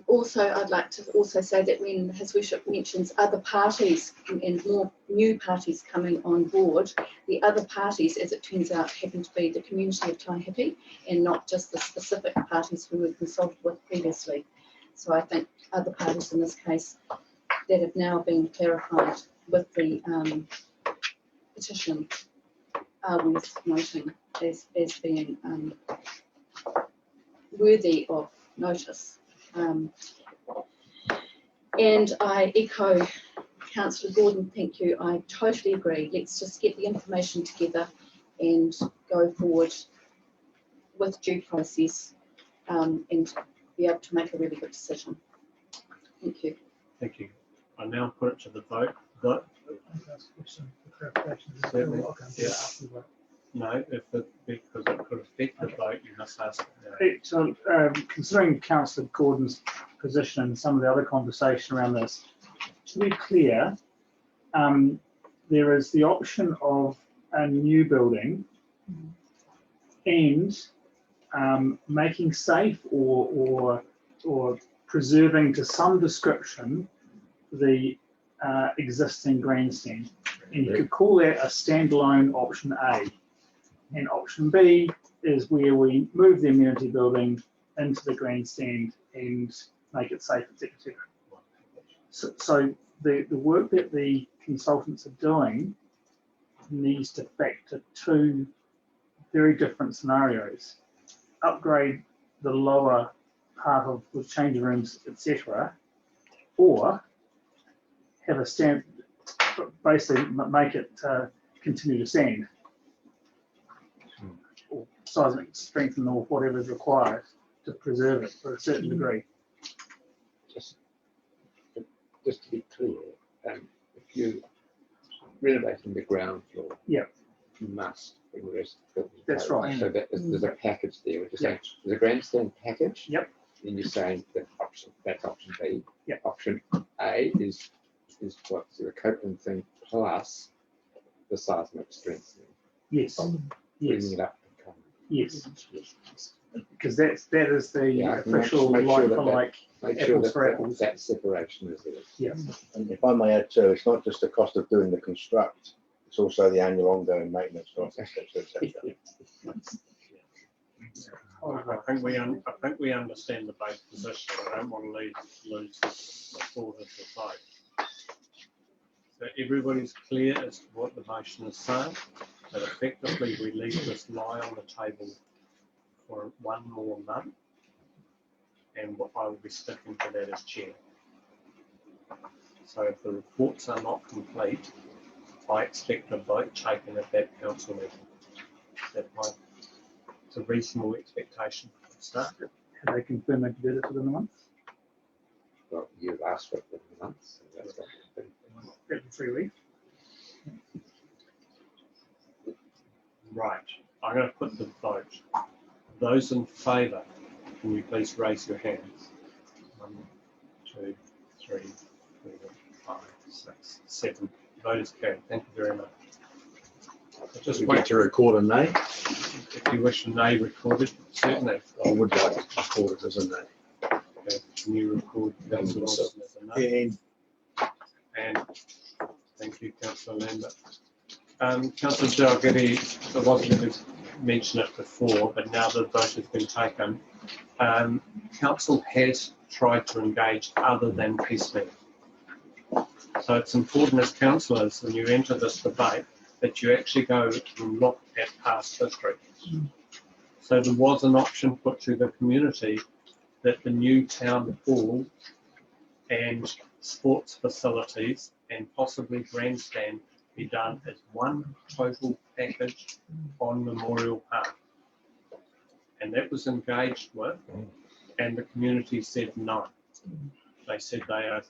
Also, I'd like to also say that when His Worship mentions other parties and more new parties coming on board, the other parties, as it turns out, happen to be the community of Taihape and not just the specific parties who were consulted with previously. So I think other parties in this case that have now been clarified with the petition are worth noting as being worthy of notice. And I echo Councillor Gordon, thank you. I totally agree. Let's just get the information together and go forward with due process and be able to make a really good decision. Thank you. Thank you. I now put it to the vote. Certainly. Yeah. No, because it could affect the vote, you must ask it now. Considering Councillor Gordon's position and some of the other conversation around this, to be clear, there is the option of a new building and making safe or preserving to some description the existing grandstand. And you could call that a standalone option A. And option B is where we move the amenity building into the grandstand and make it safe, etc. So the work that the consultants are doing needs to factor two very different scenarios. Upgrade the lower part of the change rooms, etc., or have a stand, basically make it continue to stand, or seismic strengthen, or whatever is required to preserve it for a certain degree. Just to be clear, if you're renovating the ground floor, yeah, you must bring the rest of the building. That's right. So there's a package there. We're just saying there's a grandstand package. Yep. And you're saying that that's option B. Yeah. Option A is what, so the Copeland thing plus the seismic strengthening. Yes. Bringing it up to common. Yes. Because that is the Make official sure like that for like apples for apples. that separation is there. Yes. And if I may add too, it's not just the cost of doing the construct, it's also the annual ongoing maintenance costs, etc. I think we understand the base position. I don't want to lose the thought of the vote. So everybody's clear as to what the motion is saying. That effectively we leave this lie on the table for one more month, and I will be sticking to that as chair. So if the reports are not complete, I expect a vote taken at that council meeting. It's a reasonable expectation for the start. Have they confirmed they can do it within a month? Well, you've asked for it within a month, so that's what Every 3 weeks. Right, I'm going to put the vote. Those in favour, can you please raise your hands? 1, 2, 3, 4, 5, 6, 7. Vote is carried. Thank you very much. Just wait to record a nay. if you wish a nay recorded, certainly. I would like to record it as a nay. Okay, can you record Councillor Lawson as a nay? And thank you, Councillor Lambert. Councillor Jalgiddy, I wasn't going to mention it before, but now the vote has been taken, council has tried to engage other than piecemeal. So it's important as councillors, when you enter this debate, that you actually go and look at past history. So there was an option put to the community that the new town hall and sports facilities and possibly grandstand be done as one total package on Memorial Park. And that was engaged with, and the community said no. They said there are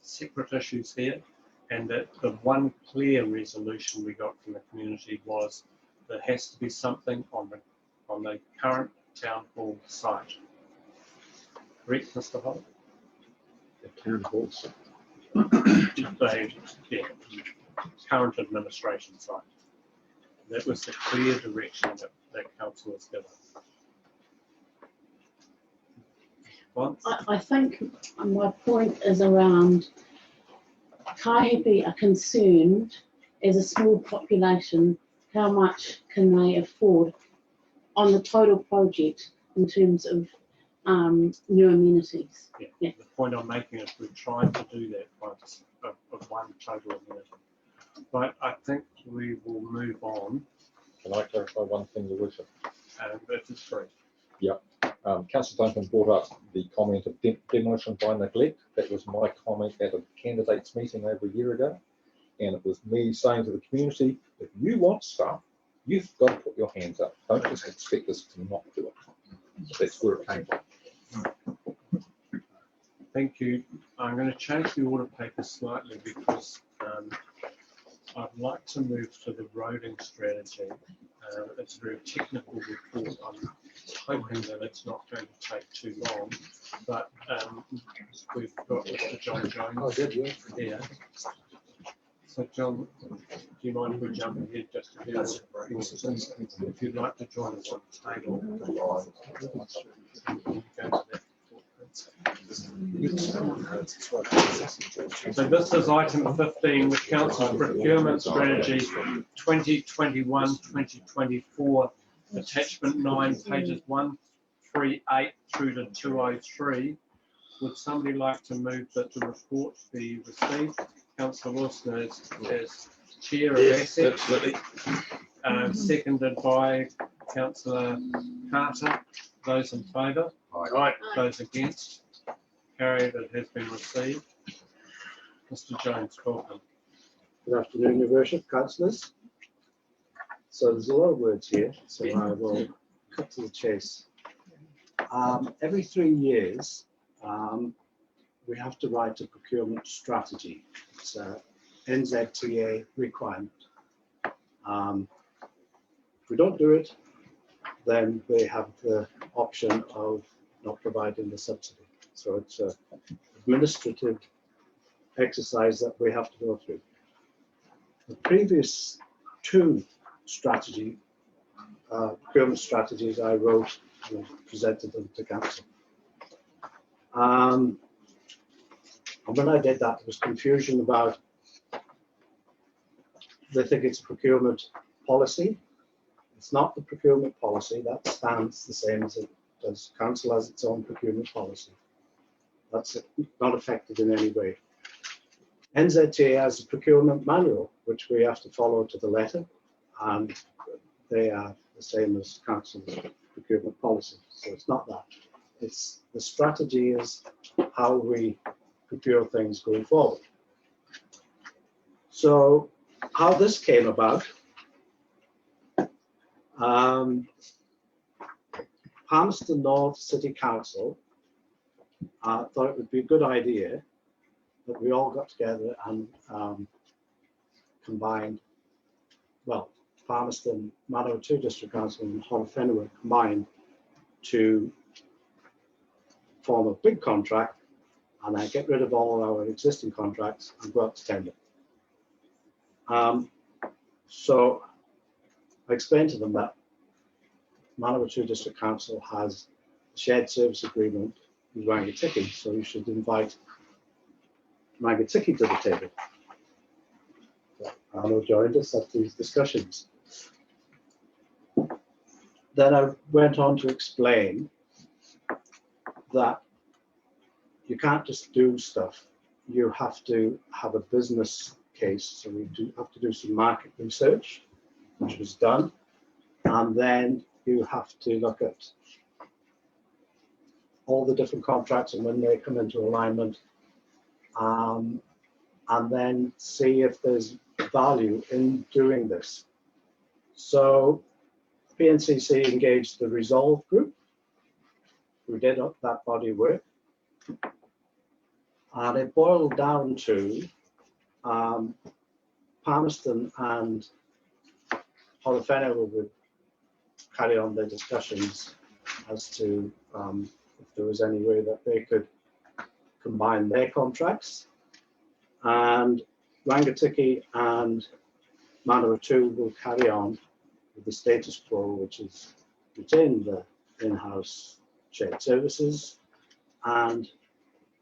separate issues here, and that the one clear resolution we got from the community was there has to be something on the current town hall site. Correct, Mr. Holt? The town hall site. Yeah, current administration site. That was the clear direction that council was given. I think my point is around Kaihepe are concerned as a small population, how much can they afford on the total project in terms of new amenities. Yeah. The point I'm making is we're trying to do that once of one total amenity. But I think we will move on. Can I clarify one thing, Your Worship? That is free. Yep. Councillor Duncan brought up the comment of demolition by neglect. That was my comment at a candidates meeting over a year ago. And it was me saying to the community, if you want stuff, you've got to put your hands up. Don't just expect us to not do it. That's where it came from. Thank you. I'm going to change the order paper slightly because I'd like to move to the roading strategy. It's a very technical report. I'm hoping that it's not going to take too long, but we've got Mr. John Jones here. So John, do you mind if we jump ahead just a bit? If you'd like to join us on the table. So this is item 15, the Council Procurement Strategy 2021-2024, attachment 9, pages 138 through to 203. Would somebody like to move that the report be received? Councillor Wilson as chair of ASEC. Absolutely. Seconded by Councillor Carter. Those in favour? Aye. Those against? Carried. It has been received. Mr. Jones, welcome. Good afternoon, Your Worship, councillors. So there's a lot of words here, so I will cut to the chase. Every 3 years, we have to write a procurement strategy. It's a NZTA requirement. If we don't do it, then we have the option of not providing the subsidy. So it's an administrative exercise that we have to go through. The previous 2 procurement strategies I wrote and presented them to council. And when I did that, there was confusion about, they think it's a procurement policy. It's not the procurement policy. That stands the same as council has its own procurement policy. That's not affected in any way. NZTA has a procurement manual, which we have to follow to the letter, and they are the same as council's procurement policy. So it's not that. It's the strategy is how we procure things going forward. So how this came about, Palmerston North City Council thought it would be a good idea that we all got together and combined, well, Palmerston, Manawatu District Council and Horowhenua combined to form a big contract and then get rid of all our existing contracts and go out to tender. So I explained to them that Manawatu District Council has a shared service agreement with Rangitikei, so you should invite Rangitikei to the table. Arno joined us at these discussions. Then I went on to explain that you can't just do stuff. You have to have a business case. So we have to do some market research, which was done. And then you have to look at all the different contracts and when they come into alignment, and then see if there's value in doing this. So PNCC engaged the Resolve group, who did that body work, and it boiled down to Palmerston and Horowhenua would carry on their discussions as to if there was any way that they could combine their contracts, and Rangitikei and Manawatu will carry on with the status quo, which is retain the in-house shared services and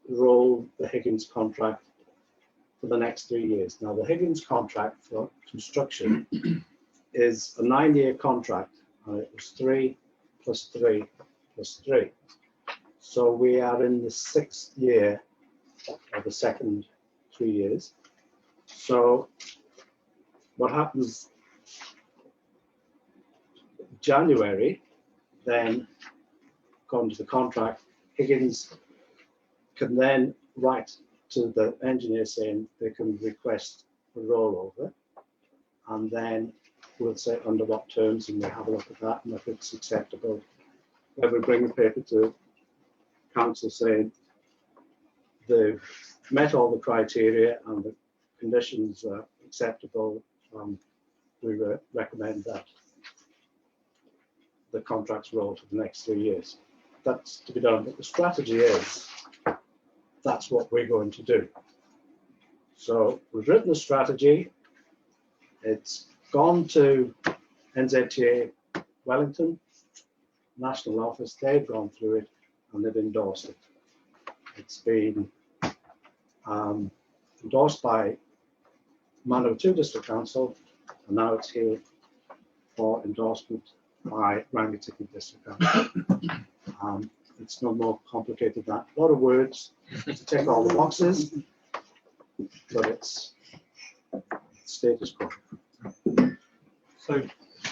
roll the Higgins contract for the next 3 years. Now, the Higgins contract for construction is a 9-year contract, and it was 3 plus 3 plus 3. So we are in the 6th year of the second 3 years. So what happens January, then according to the contract, Higgins can then write to the engineer saying they can request a rollover, and then we'll say under what terms, and we'll have a look at that, and if it's acceptable, then we'll bring the paper to council saying they've met all the criteria and the conditions are acceptable. We recommend that the contracts roll for the next 3 years. That's to be done, but the strategy is that's what we're going to do. So we've written the strategy. It's gone to NZTA Wellington National Office. They've gone through it and they've endorsed it. It's been endorsed by Manawatu District Council, and now it's here for endorsement by Rangitikei District Council. It's no more complicated than that. A lot of words to tick all the boxes, but it's status quo. So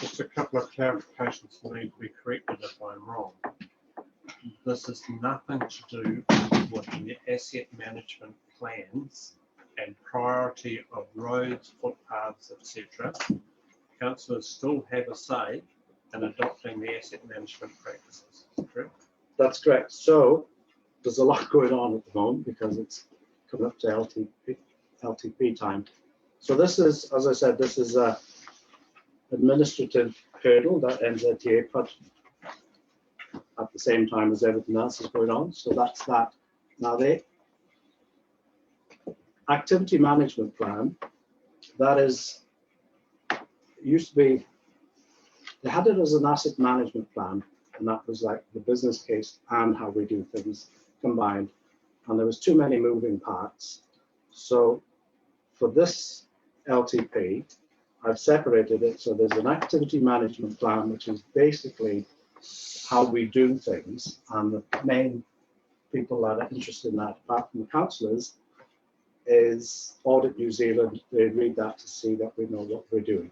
just a couple of clarifications need to be corrected if I'm wrong. This is nothing to do with the asset management plans and priority of roads, footpaths, etc. Councillors still have a say in adopting the asset management practices, correct? That's correct. So there's a lot going on at the moment because it's coming up to LTP time. So this is, as I said, this is a administrative hurdle that NZTA put at the same time as everything else is going on. So that's that. Now the activity management plan, that is, used to be, they had it as an asset management plan, and that was like the business case and how we do things combined. And there was too many moving parts. So for this LTP, I've separated it. So there's an activity management plan, which is basically how we do things. And the main people that are interested in that, apart from the councillors, is Audit New Zealand. They read that to see that we know what we're doing.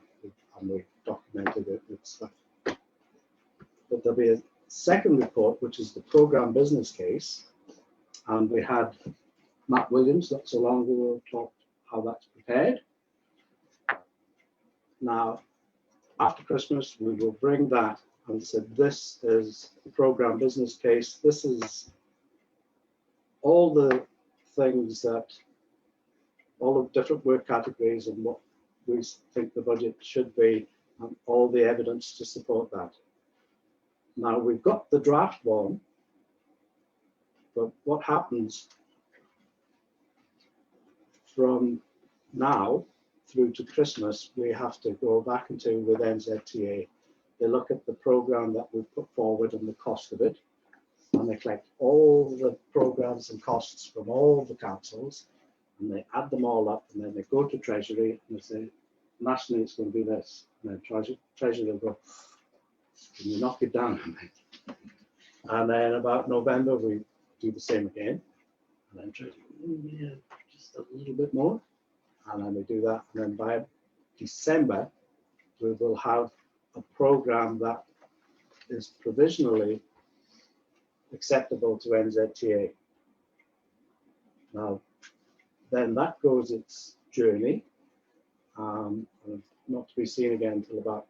And we documented it with stuff. But there'll be a second report, which is the program business case. And we had Matt Williams, not so long ago, talked how that's prepared. Now, after Christmas, we will bring that and said, this is the program business case. This is all the things that, all the different work categories and what we think the budget should be, and all the evidence to support that. Now, we've got the draft one, but what happens from now through to Christmas, we have to go back into with NZTA they look at the program that we've put forward and the cost of it, and they collect all the programs and costs from all the councils, and they add them all up, and then they go to Treasury and they say, nationally it's going to be this. And then Treasury will go, can you knock it down a bit? And then about November, we do the same again. And then Treasury, yeah, just a little bit more. And then we do that. And then by December, we will have a program that is provisionally acceptable to NZTA. Now, then that goes its journey, and not to be seen again until about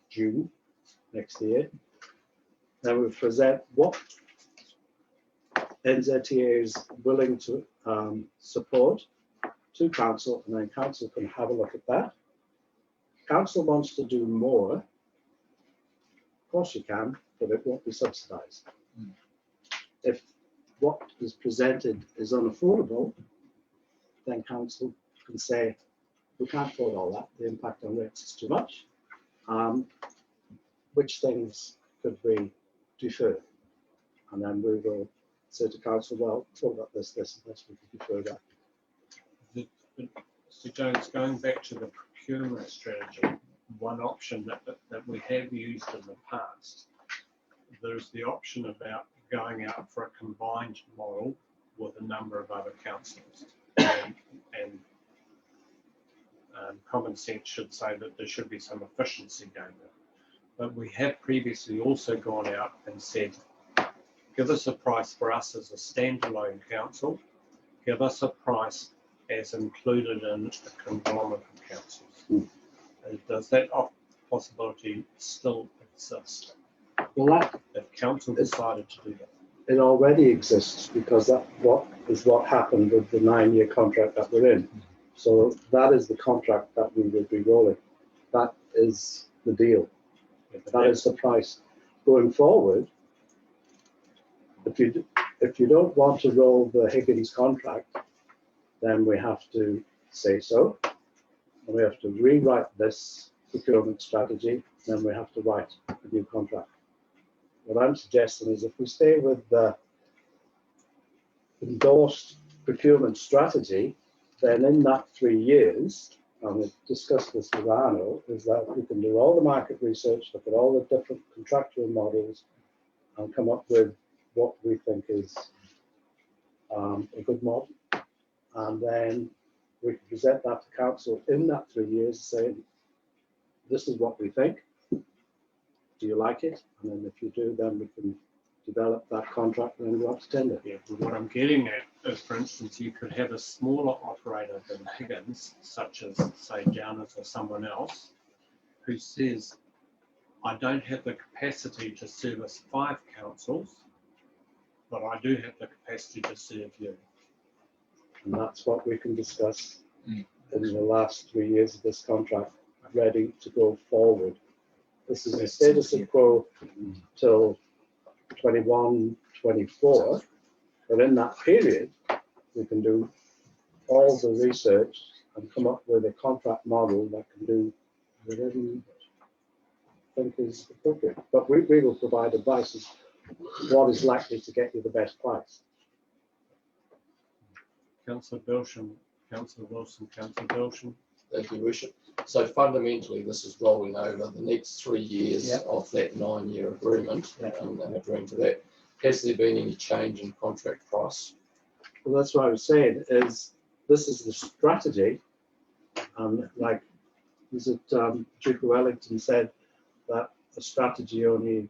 June next year. Then we present what NZTA is willing to support to council, and then council can have a look at that. Council wants to do more, of course you can, but it won't be subsidised. If what is presented is unaffordable, then council can say, we can't afford all that, the impact on rates is too much. Which things could we defer? And then we will say to council, well, we've got this, and this, we can defer that. Mr. Jones, going back to the procurement strategy, one option that we have used in the past, there's the option about going out for a combined model with a number of other councils. And common sense should say that there should be some efficiency gain there. But we have previously also gone out and said, give us a price for us as a standalone council, give us a price as included in a conglomerate of councils. Does that possibility still exist? Well, if council decided to do that? It already exists, because that what happened with the 9-year contract that we're in. So that is the contract that we will be rolling. That is the deal. That is the price. Going forward, if you don't want to roll the Higgins contract, then we have to say so. And we have to rewrite this procurement strategy, then we have to write a new contract. What I'm suggesting is, if we stay with the endorsed procurement strategy, then in that 3 years, and we've discussed this with Arno, is that we can do all the market research, look at all the different contractual models, and come up with what we think is a good model. And then we can present that to council in that 3 years, saying, this is what we think. Do you like it? And then if you do, then we can develop that contract and then go up to tender. Yeah, but what I'm getting at is, for instance, you could have a smaller operator than Higgins, such as, say, Downers or someone else, who says, I don't have the capacity to service 5 councils, but I do have the capacity to serve you. And that's what we can discuss in the last 3 years of this contract, ready to go forward. This is a status quo till 21, 24, but in that period, we can do all the research and come up with a contract model that can do whatever you think is appropriate. But we will provide advice as what is likely to get you the best price. Councillor Belsham, Councillor Wilson, Councillor Belsham. Thank you, Worship. So fundamentally, this is rolling over the next 3 years of that 9-year agreement, and agreeing to that. Has there been any change in contract price? Well, that's what I was saying, is this is the strategy. Like, was it Duke of Wellington said that the strategy only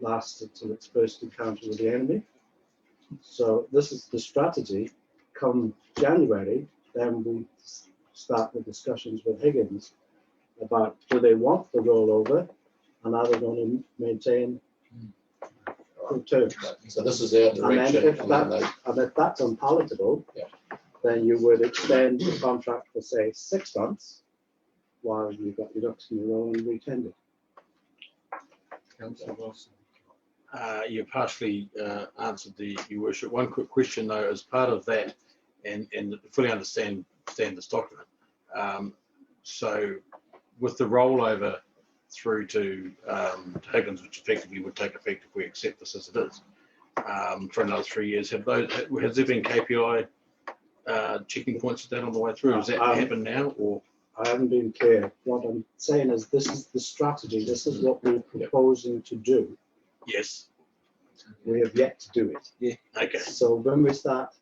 lasted till its first encounter with the enemy. So this is the strategy. Come January, then we start the discussions with Higgins about, do they want the rollover, and are they going to maintain good terms? So this is our direction. And if that's unpalatable, then you would extend the contract for, say, 6 months while you've got your ducks in a row and retender. Councillor Wilson. You partially answered your worship. One quick question though, as part of that, and fully understand this document. So with the rollover through to Higgins, which effectively would take effect if we accept this as it is, for another 3 years. Has there been KPI checking points of that on the way through? Has that happened now, or? I haven't been clear. What I'm saying is this is the strategy. This is what we're proposing to do. Yes. We have yet to do it. Yeah. Okay. So when we start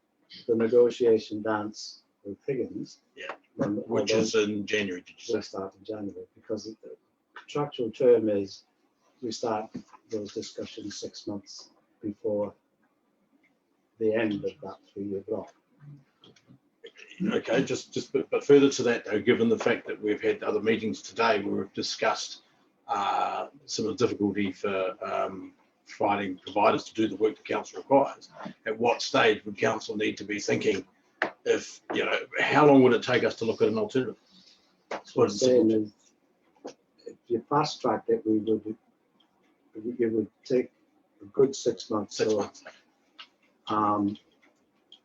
the negotiation dance with Higgins, Which is in January, did you we'll say? start in January, because the contractual term is we start those discussions 6 months before the end of that 3-year block. Okay, but further to that though, given the fact that we've had other meetings today where we've discussed some of the difficulty for finding providers to do the work the council requires, at what stage would council need to be thinking if, how long would it take us to look at an alternative? What I'm saying is, if you fast track it, it would take a good 6 months. 6 months.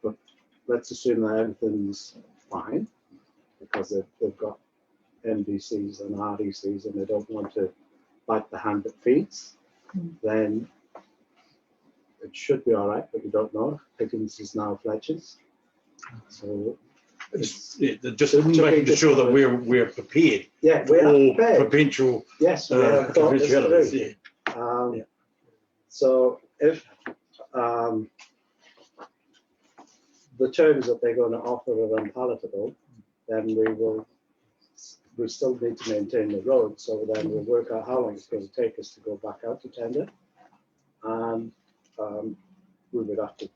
But let's assume that everything's fine, because they've got NBCs and RDCs and they don't want to bite the hand that feeds, then it should be all right, but we don't know. Higgins is now Fletcher's. So just making sure that we're prepared. Yeah, for we are all prepared. potential. Yes, we have thought this eventualities, through. yeah. So if the terms that they're going to offer are unpalatable, then we still need to maintain the road. So then we'll work out how long it's going to take us to go back out to tender. And we would have to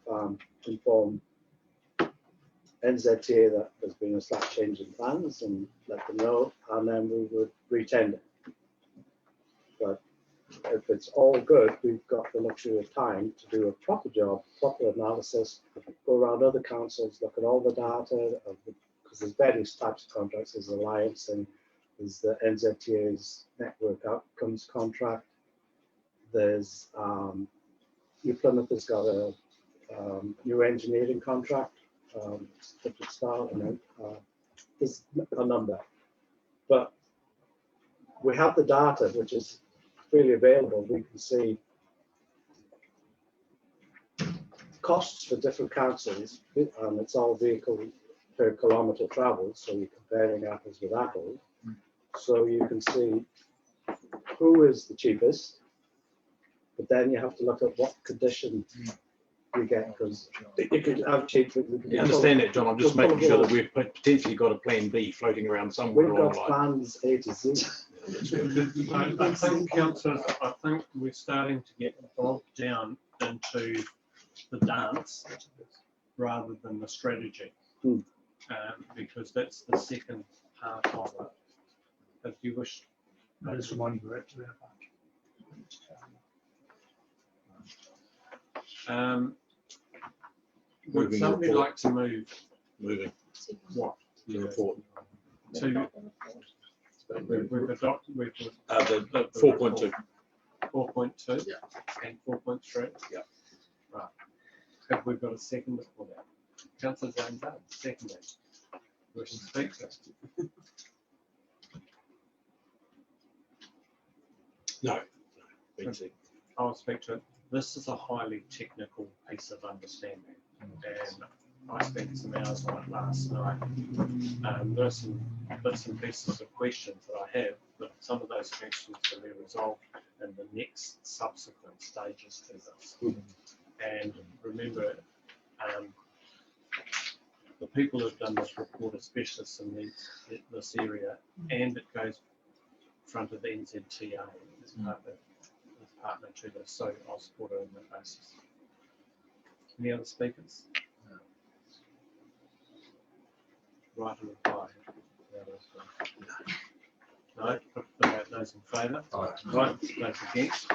inform NZTA that there's been a slight change in plans and let them know, and then we would re-tender. But if it's all good, we've got the luxury of time to do a proper job, proper analysis, go around other councils, look at all the data, because there's various types of contracts. There's Alliance and there's the NZTA's Network Outcomes contract. There's New Plymouth has got a new engineering contract, different style, and there's a number. But we have the data, which is freely available. We can see costs for different councils, and it's all vehicle per kilometre travelled, so you're comparing apples with apples. So you can see who is the cheapest, but then you have to look at what condition you get, because you could have cheap. I understand that, John. I'm just making sure that we've potentially got a plan B floating around somewhere. We've got plans A to Z. I think, councillors, I think we're starting to get bogged down into the dance rather than the strategy, because that's the second part of it. If you wish. I just remind you to would Moving somebody report. like to move? Moving. What? The report. To, we've adopted, The 4.2. 4.2? Yeah. And 4.3? Yeah. Right. Have we got a second for that? Councillor James, seconded. Wish to speak to us? No. I'll speak to it. This is a highly technical piece of understanding, and I spent some hours on it last night. There are some bits and pieces of questions that I have, but some of those questions will be resolved in the next subsequent stages to this. And remember, the people who've done this report are specialists in this area, and it goes in front of the NZTA as partner to this, so I'll support it on that basis. Any other speakers? Right and reply. No, put those in favour. Right, those against.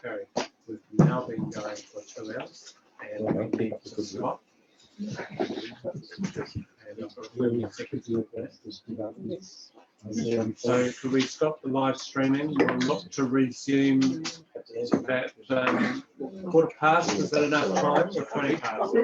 Carried. We've now been going for 2 hours and we need to stop. So could we stop the live streaming? We'll look to resume at 1:15. Is that enough time or 20 past?